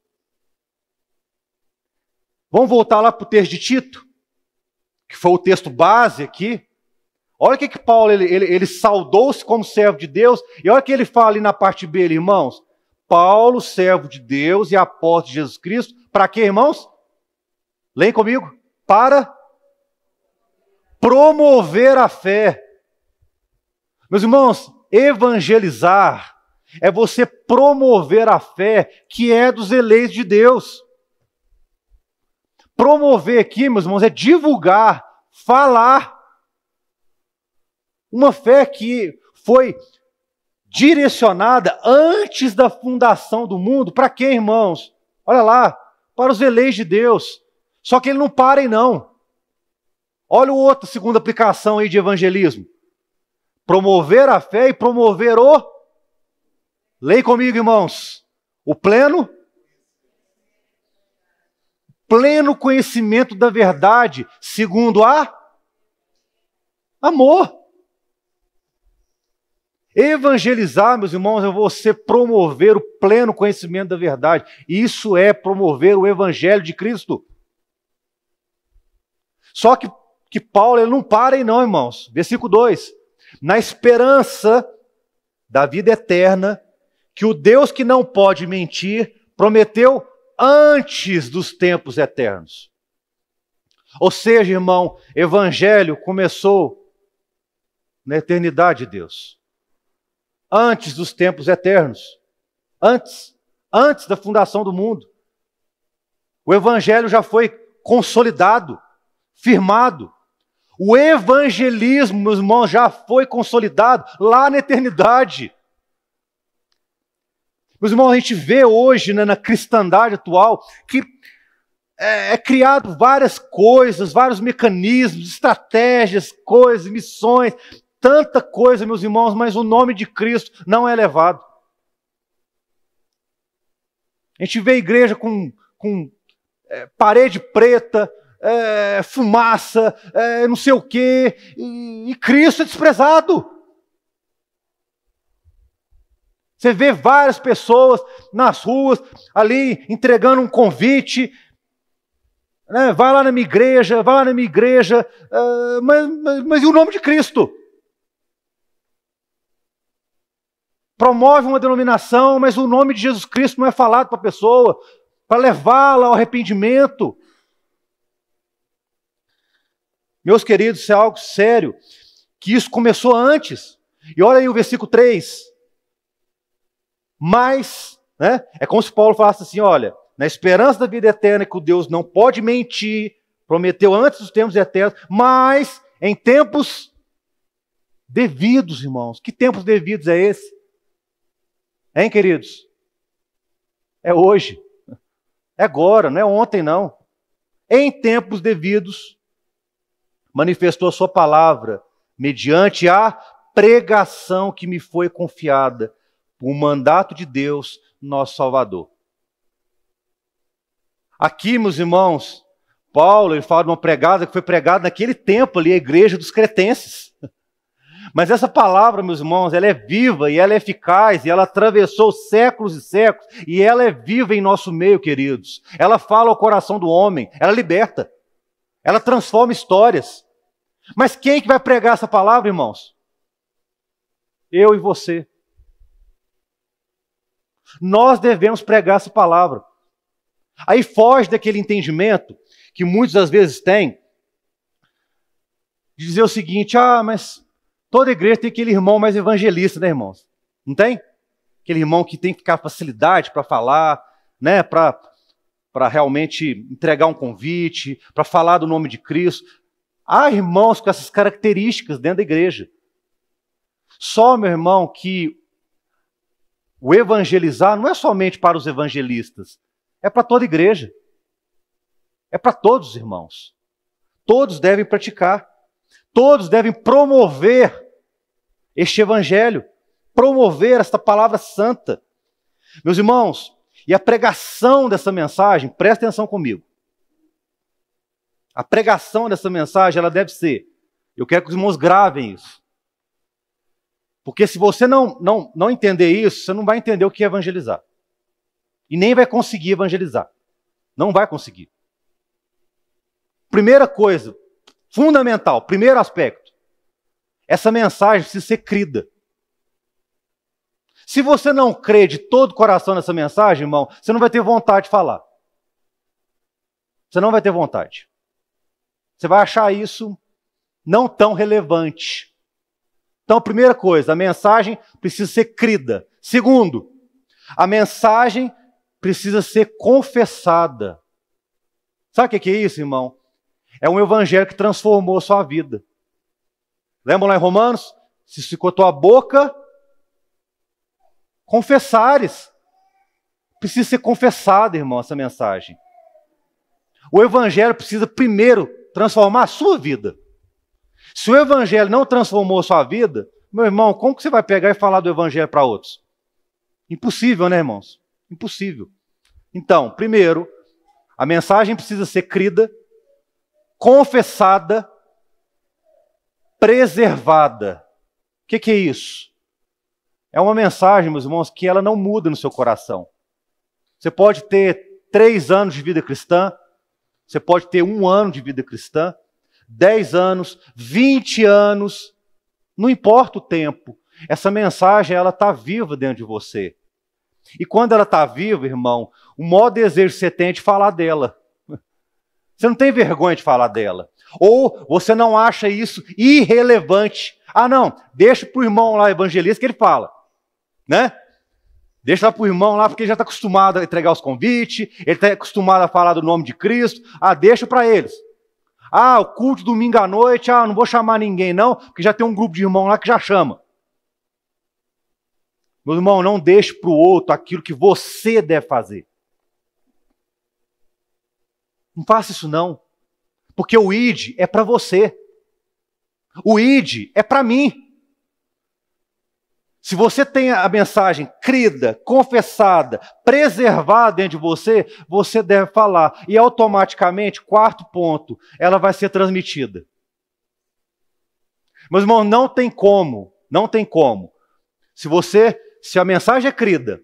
Vamos voltar lá para o texto de Tito, que foi o texto base aqui. Olha o que Paulo, ele saudou-se como servo de Deus, e olha o que ele fala ali na parte B, irmãos. Paulo, servo de Deus e apóstolo de Jesus Cristo, para quê, irmãos? Leem comigo. Para promover a fé. Meus irmãos, evangelizar é você promover a fé que é dos eleitos de Deus. Promover aqui, meus irmãos, é divulgar, falar. Uma fé que foi direcionada antes da fundação do mundo. Para quem, irmãos? Olha lá, para os eleitos de Deus. Só que ele não para aí, não. Olha o outro, segunda aplicação aí de evangelismo. Promover a fé e promover o... Leia comigo, irmãos. O pleno conhecimento da verdade, segundo a amor. Evangelizar, meus irmãos, é você promover o pleno conhecimento da verdade. Isso é promover o evangelho de Cristo. Só que Paulo ele não para aí não, irmãos. Versículo 2. Na esperança da vida eterna, que o Deus que não pode mentir prometeu antes dos tempos eternos. Ou seja, irmão, evangelho começou na eternidade de Deus. Antes dos tempos eternos. Antes da fundação do mundo. O evangelho já foi consolidado, firmado. O evangelismo, meus irmãos, já foi consolidado lá na eternidade. Meus irmãos, a gente vê hoje, né, na cristandade atual que é criado várias coisas, vários mecanismos, estratégias, coisas, missões, tanta coisa, meus irmãos, mas o nome de Cristo não é levado. A gente vê a igreja com parede preta, fumaça, não sei o quê, e Cristo é desprezado. Você vê várias pessoas nas ruas, ali, entregando um convite, né? Vai lá na minha igreja, mas e o nome de Cristo? Promove uma denominação, mas o nome de Jesus Cristo não é falado para a pessoa, para levá-la ao arrependimento. Meus queridos, isso é algo sério, que isso começou antes. E olha aí o versículo 3. Mas, né, é como se Paulo falasse assim, olha, na esperança da vida eterna, que o Deus não pode mentir, prometeu antes dos tempos eternos, mas em tempos devidos, irmãos. Que tempos devidos é esse? Hein, queridos? É hoje. É agora, não é ontem, não. Em tempos devidos, manifestou a sua palavra, mediante a pregação que me foi confiada, por mandato de Deus, nosso Salvador. Aqui, meus irmãos, Paulo, ele fala de uma pregada que foi pregada naquele tempo ali, a igreja dos cretenses. Mas essa palavra, meus irmãos, ela é viva e ela é eficaz, e ela atravessou séculos e séculos, e ela é viva em nosso meio, queridos. Ela fala ao coração do homem, ela liberta, ela transforma histórias. Mas quem que vai pregar essa palavra, irmãos? Eu e você. Nós devemos pregar essa palavra. Aí foge daquele entendimento que muitas das vezes tem, de dizer o seguinte, mas toda igreja tem aquele irmão mais evangelista, né, irmãos? Não tem? Aquele irmão que tem que ficar facilidade para falar, né, para realmente entregar um convite, para falar do nome de Cristo. Há irmãos com essas características dentro da igreja. Só, meu irmão, que o evangelizar não é somente para os evangelistas, é para toda a igreja. É para todos os irmãos. Todos devem praticar. Todos devem promover este evangelho, promover esta palavra santa. Meus irmãos, e a pregação dessa mensagem, presta atenção comigo. A pregação dessa mensagem, ela deve ser, eu quero que os irmãos gravem isso. Porque se você não entender isso, você não vai entender o que é evangelizar. E nem vai conseguir evangelizar. Não vai conseguir. Primeira coisa, fundamental, primeiro aspecto. Essa mensagem precisa ser crida. Se você não crê de todo o coração nessa mensagem, irmão, você não vai ter vontade de falar. Você não vai ter vontade. Você vai achar isso não tão relevante. Então, primeira coisa, a mensagem precisa ser crida. Segundo, a mensagem precisa ser confessada. Sabe o que é isso, irmão? É um evangelho que transformou a sua vida. Lembram lá em Romanos? Se com a tua boca confessares. Precisa ser confessada, irmão, essa mensagem. O evangelho precisa primeiro transformar a sua vida. Se o evangelho não transformou a sua vida, meu irmão, como que você vai pegar e falar do evangelho para outros? Impossível, né, irmãos? Impossível. Então, primeiro, a mensagem precisa ser crida, confessada, preservada. O que é isso? É uma mensagem, meus irmãos, que ela não muda no seu coração. Você pode ter 3 anos de vida cristã, você pode ter 1 ano de vida cristã, 10 anos, 20 anos, não importa o tempo. Essa mensagem, ela está viva dentro de você. E quando ela está viva, irmão, o maior desejo que você tem é de falar dela. Você não tem vergonha de falar dela. Ou você não acha isso irrelevante. Ah, não, deixa para o irmão lá evangelista que ele fala. Né? Deixa lá para o irmão lá, porque ele já está acostumado a entregar os convites, ele está acostumado a falar do nome de Cristo. Ah, deixa para eles. Ah, o culto domingo à noite, não vou chamar ninguém não, porque já tem um grupo de irmão lá que já chama. Meu irmão, não deixe para o outro aquilo que você deve fazer. Não faça isso não. Porque o ID é para você. O ID é para mim. Se você tem a mensagem crida, confessada, preservada dentro de você, você deve falar. E automaticamente, quarto ponto, ela vai ser transmitida. Meus irmãos, não tem como. Se a mensagem é crida,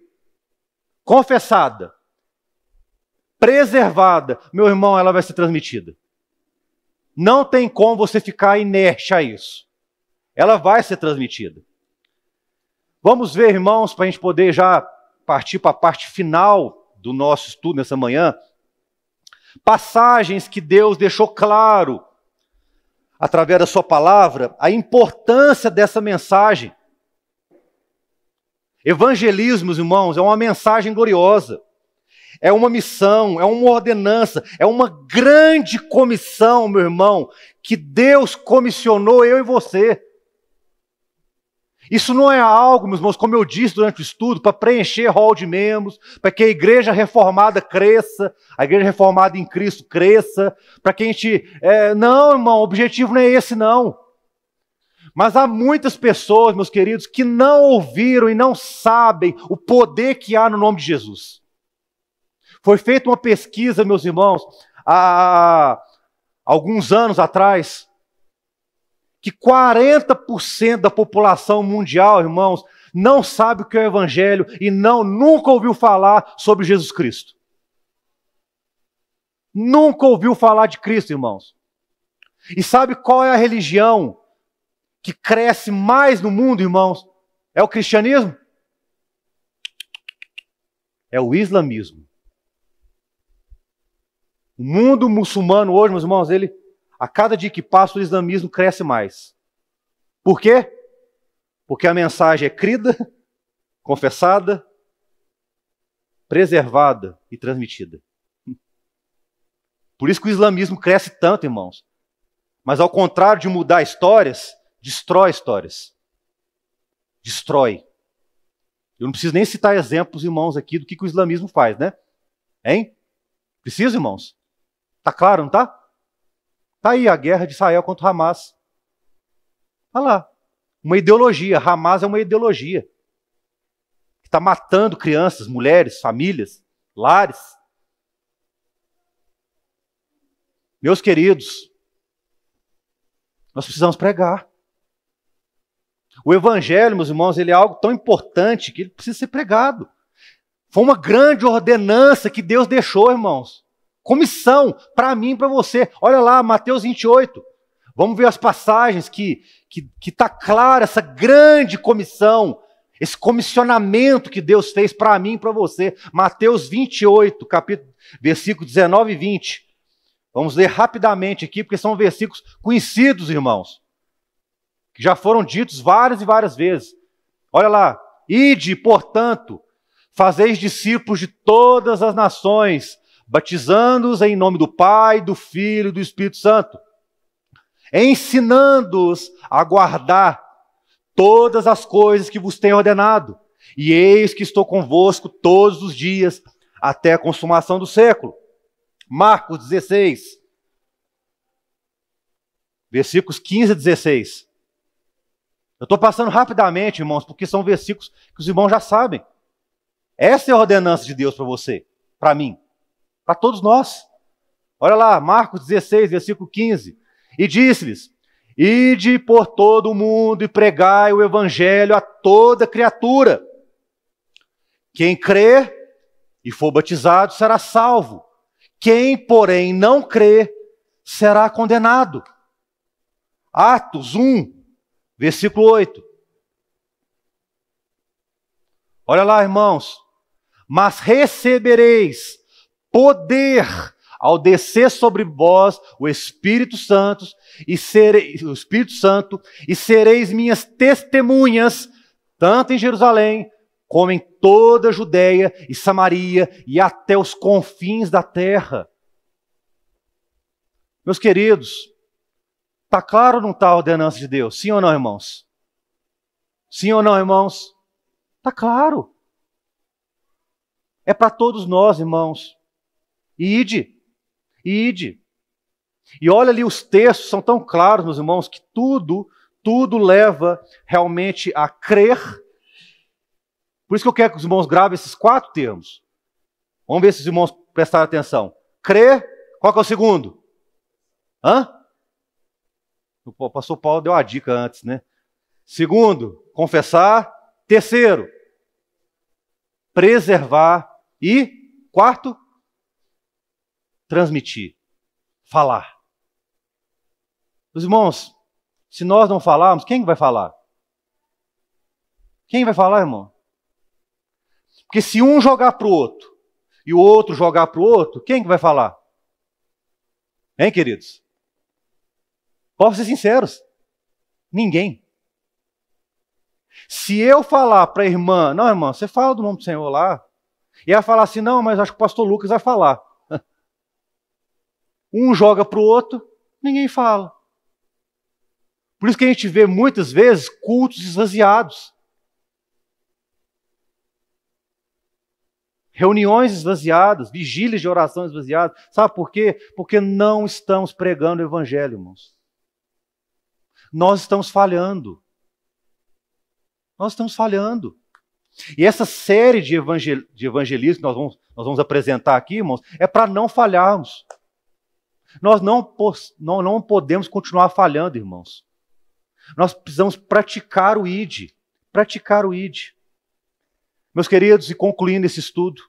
confessada, preservada, meu irmão, ela vai ser transmitida. Não tem como você ficar inerte a isso. Ela vai ser transmitida. Vamos ver, irmãos, para a gente poder já partir para a parte final do nosso estudo nessa manhã, passagens que Deus deixou claro, através da sua palavra, a importância dessa mensagem. Evangelismo, irmãos, é uma mensagem gloriosa. É uma missão, é uma ordenança, é uma grande comissão, meu irmão, que Deus comissionou eu e você. Isso não é algo, meus irmãos, como eu disse durante o estudo, para preencher hall de membros, para que a igreja reformada cresça, a igreja reformada em Cristo cresça, para que a gente... Não, irmão, o objetivo não é esse, não. Mas há muitas pessoas, meus queridos, que não ouviram e não sabem o poder que há no nome de Jesus. Foi feita uma pesquisa, meus irmãos, há alguns anos atrás, que 40% da população mundial, irmãos, não sabe o que é o Evangelho e nunca ouviu falar sobre Jesus Cristo. Nunca ouviu falar de Cristo, irmãos. E sabe qual é a religião que cresce mais no mundo, irmãos? É o cristianismo? É o islamismo. O mundo muçulmano hoje, meus irmãos, a cada dia que passa o islamismo cresce mais. Por quê? Porque a mensagem é crida, confessada, preservada e transmitida. Por isso que o islamismo cresce tanto, irmãos. Mas ao contrário de mudar histórias, destrói histórias. Destrói. Eu não preciso nem citar exemplos, irmãos, aqui do que o islamismo faz, né? Hein? Preciso, irmãos? Tá claro, não tá? Tá aí a guerra de Israel contra o Hamas. Olha lá. Uma ideologia. Hamas é uma ideologia. Que está matando crianças, mulheres, famílias, lares. Meus queridos, nós precisamos pregar. O evangelho, meus irmãos, ele é algo tão importante que ele precisa ser pregado. Foi uma grande ordenança que Deus deixou, irmãos. Comissão para mim e para você. Olha lá, Mateus 28. Vamos ver as passagens que está clara essa grande comissão, esse comissionamento que Deus fez para mim e para você. Mateus 28, versículo 19 e 20. Vamos ler rapidamente aqui, porque são versículos conhecidos, irmãos, que já foram ditos várias e várias vezes. Olha lá. Ide, portanto, fazeis discípulos de todas as nações, batizando-os em nome do Pai, do Filho e do Espírito Santo, ensinando-os a guardar todas as coisas que vos tenho ordenado. E eis que estou convosco todos os dias, até a consumação do século. Marcos 16, versículos 15 a 16. Eu estou passando rapidamente, irmãos, porque são versículos que os irmãos já sabem. Essa é a ordenança de Deus para você, para mim, para todos nós. Olha lá, Marcos 16, versículo 15. E disse-lhes: ide por todo o mundo e pregai o evangelho a toda criatura. Quem crer e for batizado será salvo. Quem, porém, não crer será condenado. Atos 1, versículo 8. Olha lá, irmãos. mas recebereis poder ao descer sobre vós o Espírito Santo e sereis minhas testemunhas, tanto em Jerusalém, como em toda a Judéia e Samaria e até os confins da terra. Meus queridos, está claro ou não está a ordenança de Deus? Sim ou não, irmãos? Sim ou não, irmãos? Está claro. É para todos nós, irmãos. Ide. E olha ali, os textos são tão claros, meus irmãos, que tudo leva realmente a crer. Por isso que eu quero que os irmãos gravem esses 4 termos. Vamos ver se os irmãos prestaram atenção. Crer, qual que é o segundo? O pastor Paulo deu a dica antes, né? Segundo, confessar. Terceiro, preservar. E quarto, transmitir. Falar. Os irmãos, se nós não falarmos, quem vai falar? Quem vai falar, irmão? Porque se um jogar para o outro e o outro jogar para o outro, quem vai falar? Hein, queridos? Posso ser sinceros? Ninguém. Se eu falar para a irmã, não, irmã, você fala do nome do Senhor lá, e ela falar assim, não, mas acho que o pastor Lucas vai falar. Um joga para o outro, ninguém fala. Por isso que a gente vê muitas vezes cultos esvaziados. Reuniões esvaziadas, vigílias de oração esvaziadas. Sabe por quê? Porque não estamos pregando o evangelho, irmãos. Nós estamos falhando. Nós estamos falhando. E essa série de evangelismo que nós vamos apresentar aqui, irmãos, é para não falharmos. Nós não podemos continuar falhando, irmãos. Nós precisamos praticar o ID. Praticar o ID. Meus queridos, e concluindo esse estudo,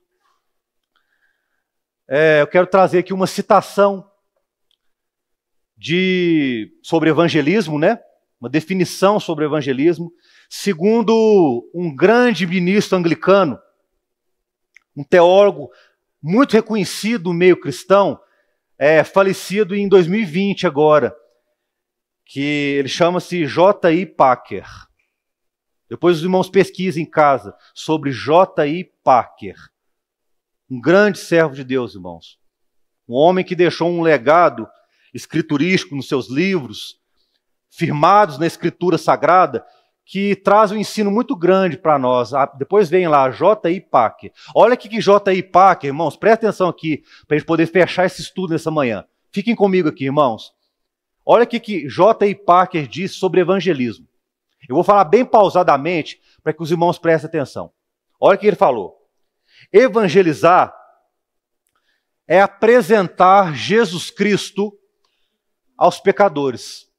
eu quero trazer aqui uma citação sobre evangelismo, né? Uma definição sobre evangelismo, segundo um grande ministro anglicano, um teólogo muito reconhecido no meio cristão, falecido em 2020 agora, que ele chama-se J.I. Packer. Depois os irmãos pesquisem em casa sobre J.I. Packer. Um grande servo de Deus, irmãos. Um homem que deixou um legado escriturístico nos seus livros, firmados na Escritura Sagrada, que traz um ensino muito grande para nós. Depois vem lá, J.I. Packer. Olha o que J.I. Packer, irmãos, presta atenção aqui, para a gente poder fechar esse estudo nessa manhã. Fiquem comigo aqui, irmãos. Olha o que J.I. Packer diz sobre evangelismo. Eu vou falar bem pausadamente, para que os irmãos prestem atenção. Olha o que ele falou. Evangelizar é apresentar Jesus Cristo aos pecadores,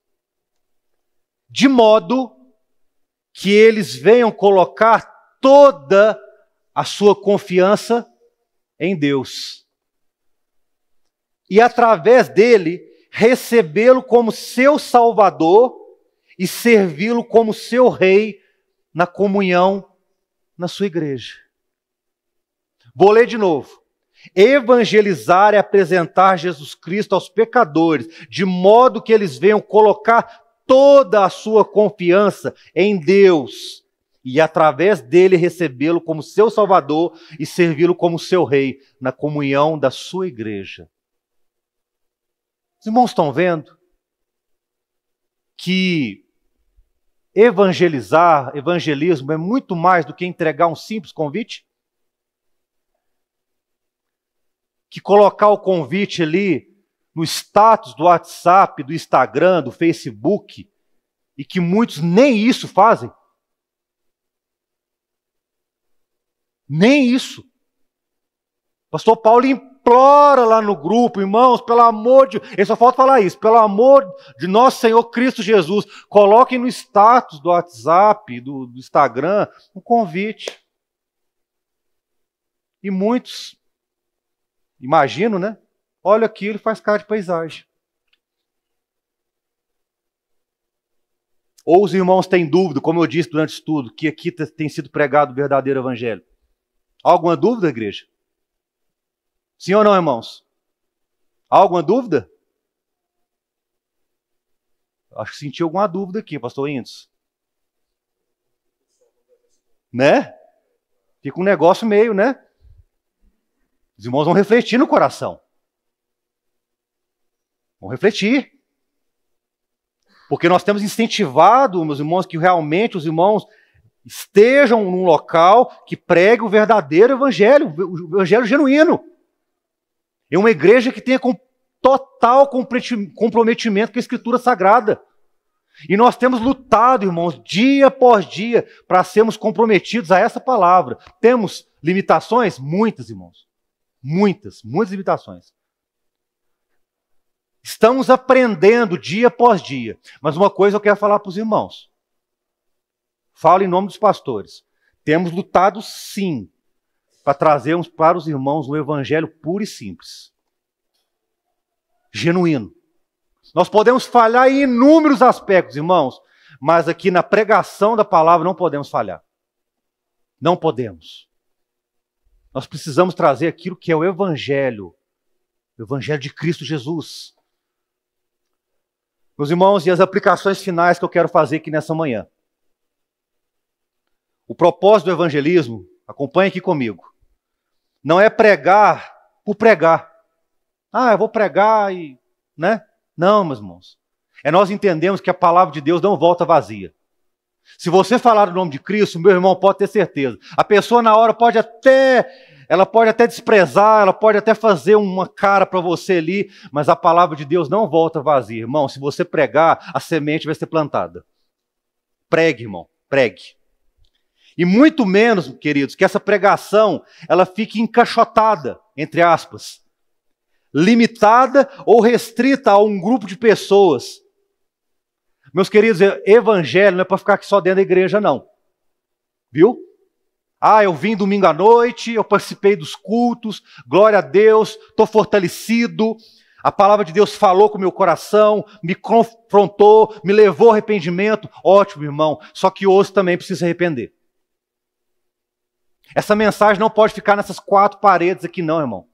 de modo que eles venham colocar toda a sua confiança em Deus. E através dele, recebê-lo como seu Salvador e servi-lo como seu Rei na comunhão na sua igreja. Vou ler de novo. Evangelizar é apresentar Jesus Cristo aos pecadores, de modo que eles venham colocar toda a sua confiança em Deus e através dele recebê-lo como seu Salvador e servi-lo como seu Rei na comunhão da sua igreja. Os irmãos estão vendo que evangelismo é muito mais do que entregar um simples convite? Que colocar o convite ali no status do WhatsApp, do Instagram, do Facebook, e que muitos nem isso fazem? Nem isso. Pastor Paulo implora lá no grupo, irmãos, pelo amor de... Ele só falta falar isso, pelo amor de nosso Senhor Cristo Jesus, coloquem no status do WhatsApp, do Instagram, um convite. E muitos, imagino, né? Olha aquilo e faz cara de paisagem. Ou os irmãos têm dúvida, como eu disse durante o estudo, que aqui tem sido pregado o verdadeiro evangelho. Há alguma dúvida, igreja? Sim ou não, irmãos? Há alguma dúvida? Acho que senti alguma dúvida aqui, pastor Indes. Né? Fica um negócio meio, né? Os irmãos vão refletir no coração. Vão refletir. Porque nós temos incentivado, meus irmãos, que realmente os irmãos estejam num local que pregue o verdadeiro evangelho, o evangelho genuíno. É uma igreja que tenha total comprometimento com a Escritura Sagrada. E nós temos lutado, irmãos, dia após dia, para sermos comprometidos a essa palavra. Temos limitações? Muitas, irmãos. Muitas limitações. Estamos aprendendo dia após dia. Mas uma coisa eu quero falar para os irmãos. Falo em nome dos pastores. Temos lutado sim, para trazermos para os irmãos um evangelho puro e simples. Genuíno. Nós podemos falhar em inúmeros aspectos, irmãos, mas aqui na pregação da palavra não podemos falhar. Não podemos. Nós precisamos trazer aquilo que é o evangelho de Cristo Jesus. Meus irmãos, e as aplicações finais que eu quero fazer aqui nessa manhã. O propósito do evangelismo, acompanhe aqui comigo, não é pregar por pregar. Eu vou pregar e... né? Não, meus irmãos. É nós entendemos que a palavra de Deus não volta vazia. Se você falar o nome de Cristo, meu irmão, pode ter certeza. A pessoa na hora pode até desprezar, ela pode até fazer uma cara para você ali, mas a palavra de Deus não volta vazia. Irmão, se você pregar, a semente vai ser plantada. Pregue, irmão, pregue. E muito menos, queridos, que essa pregação, ela fique encaixotada, entre aspas, limitada ou restrita a um grupo de pessoas. Meus queridos, evangelho não é para ficar aqui só dentro da igreja, não. Viu? Eu vim domingo à noite, eu participei dos cultos, glória a Deus, estou fortalecido, a palavra de Deus falou com o meu coração, me confrontou, me levou ao arrependimento. Ótimo, irmão, só que hoje também precisa se arrepender. Essa mensagem não pode ficar nessas 4 paredes aqui não, irmão.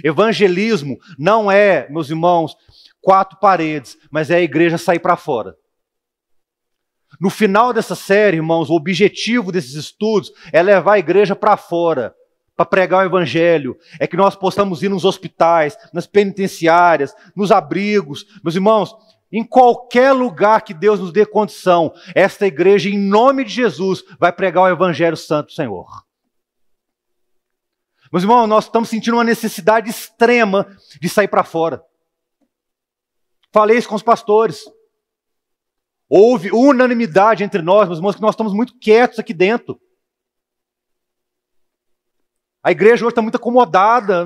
Evangelismo não é, meus irmãos, 4 paredes, mas é a igreja sair para fora. No final dessa série, irmãos, o objetivo desses estudos é levar a igreja para fora, para pregar o evangelho. É que nós possamos ir nos hospitais, nas penitenciárias, nos abrigos. Meus irmãos, em qualquer lugar que Deus nos dê condição, esta igreja, em nome de Jesus, vai pregar o evangelho santo do Senhor. Meus irmãos, nós estamos sentindo uma necessidade extrema de sair para fora. Falei isso com os pastores. Houve unanimidade entre nós, meus irmãos, que nós estamos muito quietos aqui dentro. A igreja hoje está muito acomodada,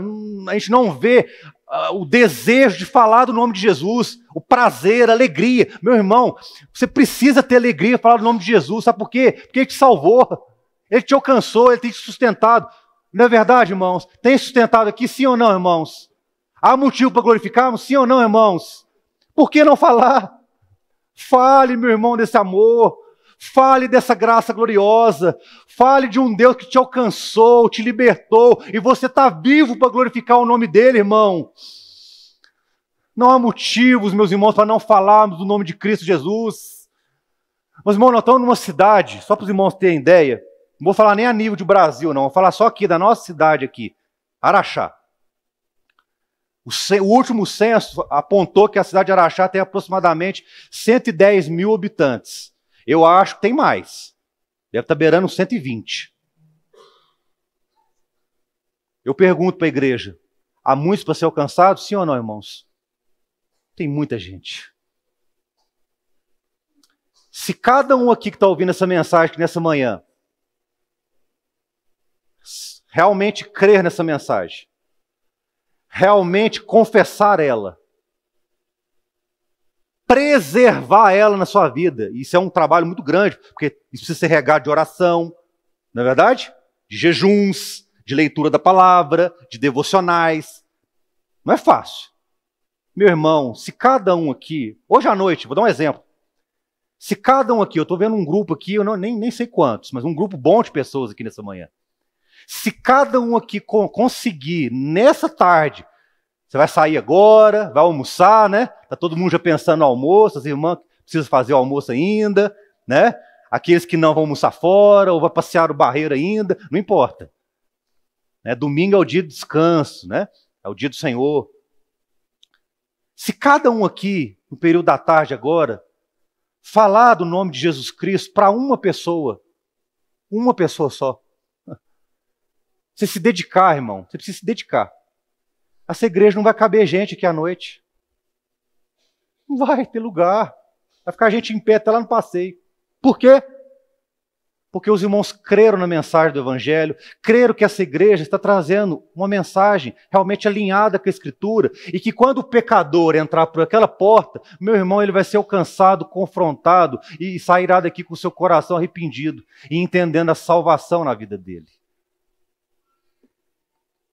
a gente não vê o desejo de falar do nome de Jesus, o prazer, a alegria. Meu irmão, você precisa ter alegria de falar do nome de Jesus, sabe por quê? Porque Ele te salvou, Ele te alcançou, Ele tem te sustentado. Não é verdade, irmãos? Tem sustentado aqui, sim ou não, irmãos? Há motivo para glorificarmos, sim ou não, irmãos? Por que não falar? Fale, meu irmão, desse amor. Fale dessa graça gloriosa. Fale de um Deus que te alcançou, te libertou, e você está vivo para glorificar o nome dele, irmão. Não há motivos, meus irmãos, para não falarmos do nome de Cristo Jesus. Mas, irmão, nós estamos numa cidade, só para os irmãos terem ideia, não vou falar nem a nível de Brasil, não. Vou falar só aqui da nossa cidade aqui, Araxá. O último censo apontou que a cidade de Araxá tem aproximadamente 110 mil habitantes. Eu acho que tem mais. Deve estar beirando 120. Eu pergunto para a igreja, há muitos para ser alcançados? Sim ou não, irmãos? Tem muita gente. Se cada um aqui que está ouvindo essa mensagem nessa manhã realmente crer nessa mensagem, realmente confessar ela, preservar ela na sua vida, isso é um trabalho muito grande, porque isso precisa ser regado de oração, não é verdade? De jejuns, de leitura da palavra, de devocionais. Não é fácil. Meu irmão, se cada um aqui, hoje à noite, vou dar um exemplo, se cada um aqui, eu estou vendo um grupo aqui, eu nem sei quantos, mas um grupo bom de pessoas aqui nessa manhã. Se cada um aqui conseguir, nessa tarde, você vai sair agora, vai almoçar, né? Tá todo mundo já pensando no almoço, as irmãs precisam fazer o almoço ainda, né? Aqueles que não vão almoçar fora, ou vai passear no barreiro ainda, não importa. Né? Domingo é o dia de descanso, né? É o dia do Senhor. Se cada um aqui, no período da tarde agora, falar do nome de Jesus Cristo para uma pessoa só, você se dedicar, irmão, você precisa se dedicar. Essa igreja não vai caber gente aqui à noite. Não vai ter lugar. Vai ficar gente em pé até lá no passeio. Por quê? Porque os irmãos creram na mensagem do Evangelho, creram que essa igreja está trazendo uma mensagem realmente alinhada com a Escritura, e que quando o pecador entrar por aquela porta, meu irmão, ele vai ser alcançado, confrontado, e sairá daqui com o seu coração arrependido, e entendendo a salvação na vida dele.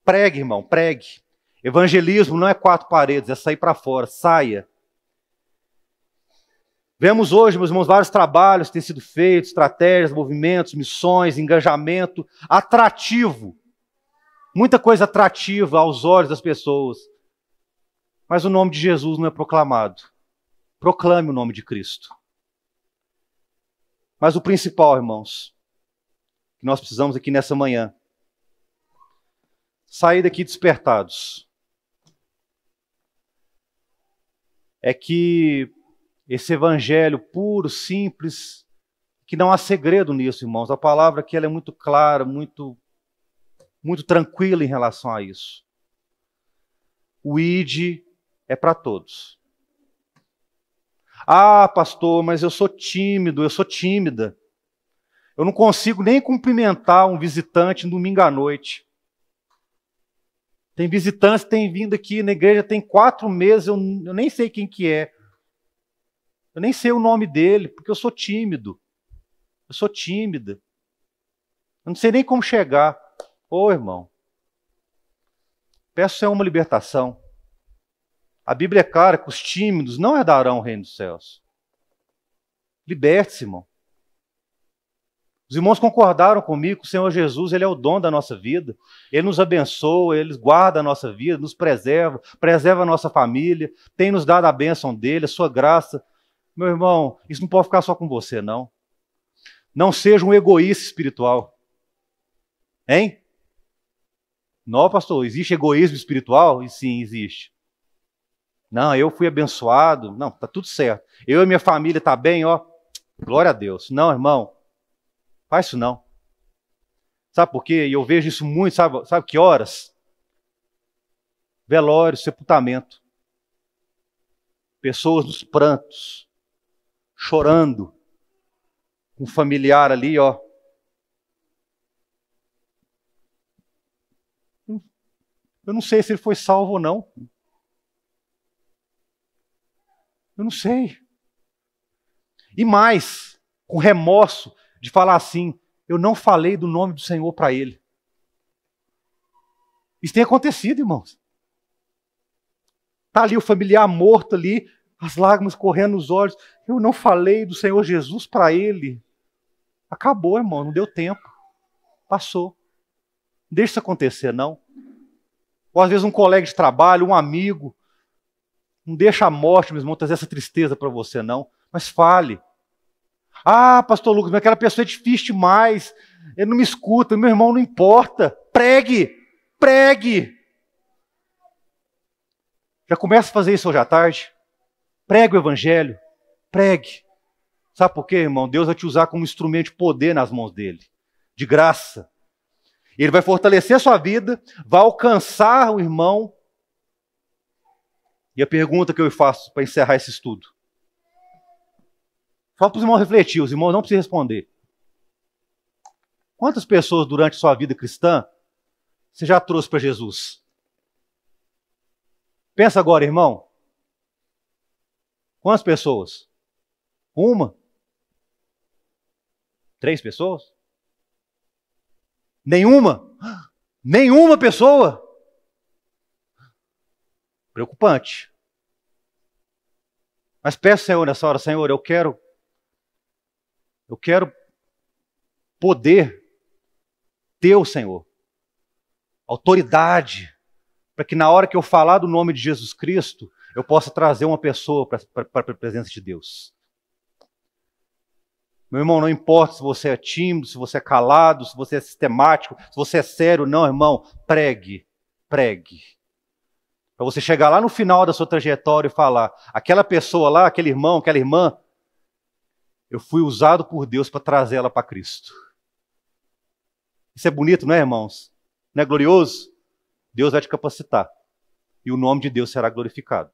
Pregue, irmão, pregue. Evangelismo não é 4 paredes, é sair para fora, saia. Vemos hoje, meus irmãos, vários trabalhos que têm sido feitos, estratégias, movimentos, missões, engajamento, atrativo. Muita coisa atrativa aos olhos das pessoas. Mas o nome de Jesus não é proclamado. Proclame o nome de Cristo. Mas o principal, irmãos, que nós precisamos aqui nessa manhã, sair daqui despertados, é que esse evangelho puro, simples, que não há segredo nisso, irmãos. A palavra aqui ela é muito clara, muito tranquila em relação a isso. O ide é para todos. Ah, pastor, mas eu sou tímido, eu sou tímida. Eu não consigo nem cumprimentar um visitante no domingo à noite. Tem visitantes que têm vindo aqui na igreja tem 4 meses, eu nem sei quem que é. Eu nem sei o nome dele, porque eu sou tímido. Eu sou tímida. Eu não sei nem como chegar. Ô, irmão, peço ao Senhor uma libertação. A Bíblia é clara que os tímidos não herdarão o reino dos céus. Liberte-se, irmão. Os irmãos concordaram comigo que o Senhor Jesus, Ele é o dono da nossa vida. Ele nos abençoa, Ele guarda a nossa vida, nos preserva, preserva a nossa família, tem nos dado a bênção dEle, a sua graça. Meu irmão, isso não pode ficar só com você, não. Não seja um egoísta espiritual. Hein? Não, pastor, existe egoísmo espiritual? E sim, existe. Não, eu fui abençoado. Não, tá tudo certo. Eu e minha família tá bem, ó. Glória a Deus. Não, irmão, faz isso não. Sabe por quê? E eu vejo isso muito, sabe que horas? Velório, sepultamento. Pessoas nos prantos, chorando, um familiar ali, ó. Eu não sei se ele foi salvo ou não. Eu não sei. E mais, com remorso de falar assim, eu não falei do nome do Senhor para ele. Isso tem acontecido, irmãos. Está ali o familiar morto ali, as lágrimas correndo nos olhos. Eu não falei do Senhor Jesus para ele. Acabou, irmão, não deu tempo. Passou. Não deixa isso acontecer, não. Ou às vezes um colega de trabalho, um amigo. Não deixa a morte, meu irmão, trazer essa tristeza para você, não. Mas fale. Ah, pastor Lucas, mas aquela pessoa é difícil demais. Ele não me escuta. Meu irmão, não importa. Pregue. Pregue. Já começa a fazer isso hoje à tarde. Pregue o evangelho. Pregue. Sabe por quê, irmão? Deus vai te usar como instrumento de poder nas mãos dele. De graça. Ele vai fortalecer a sua vida, vai alcançar o irmão. E a pergunta que eu faço para encerrar esse estudo. Fala para os irmãos refletir, os irmãos não precisam responder. Quantas pessoas durante sua vida cristã você já trouxe para Jesus? Pensa agora, irmão. Quantas pessoas? 1? 3 pessoas? Nenhuma? Nenhuma pessoa? Preocupante. Mas peço, Senhor, nessa hora, Senhor, eu quero poder ter o Senhor. autoridade, para que na hora que eu falar do nome de Jesus Cristo, eu possa trazer uma pessoa para a presença de Deus. Meu irmão, não importa se você é tímido, se você é calado, se você é sistemático, se você é sério, não, irmão, pregue, pregue. Para você chegar lá no final da sua trajetória e falar, aquela pessoa lá, aquele irmão, aquela irmã, eu fui usado por Deus para trazer ela para Cristo. Isso é bonito, não é, irmãos? Não é glorioso? Deus vai te capacitar. E o nome de Deus será glorificado.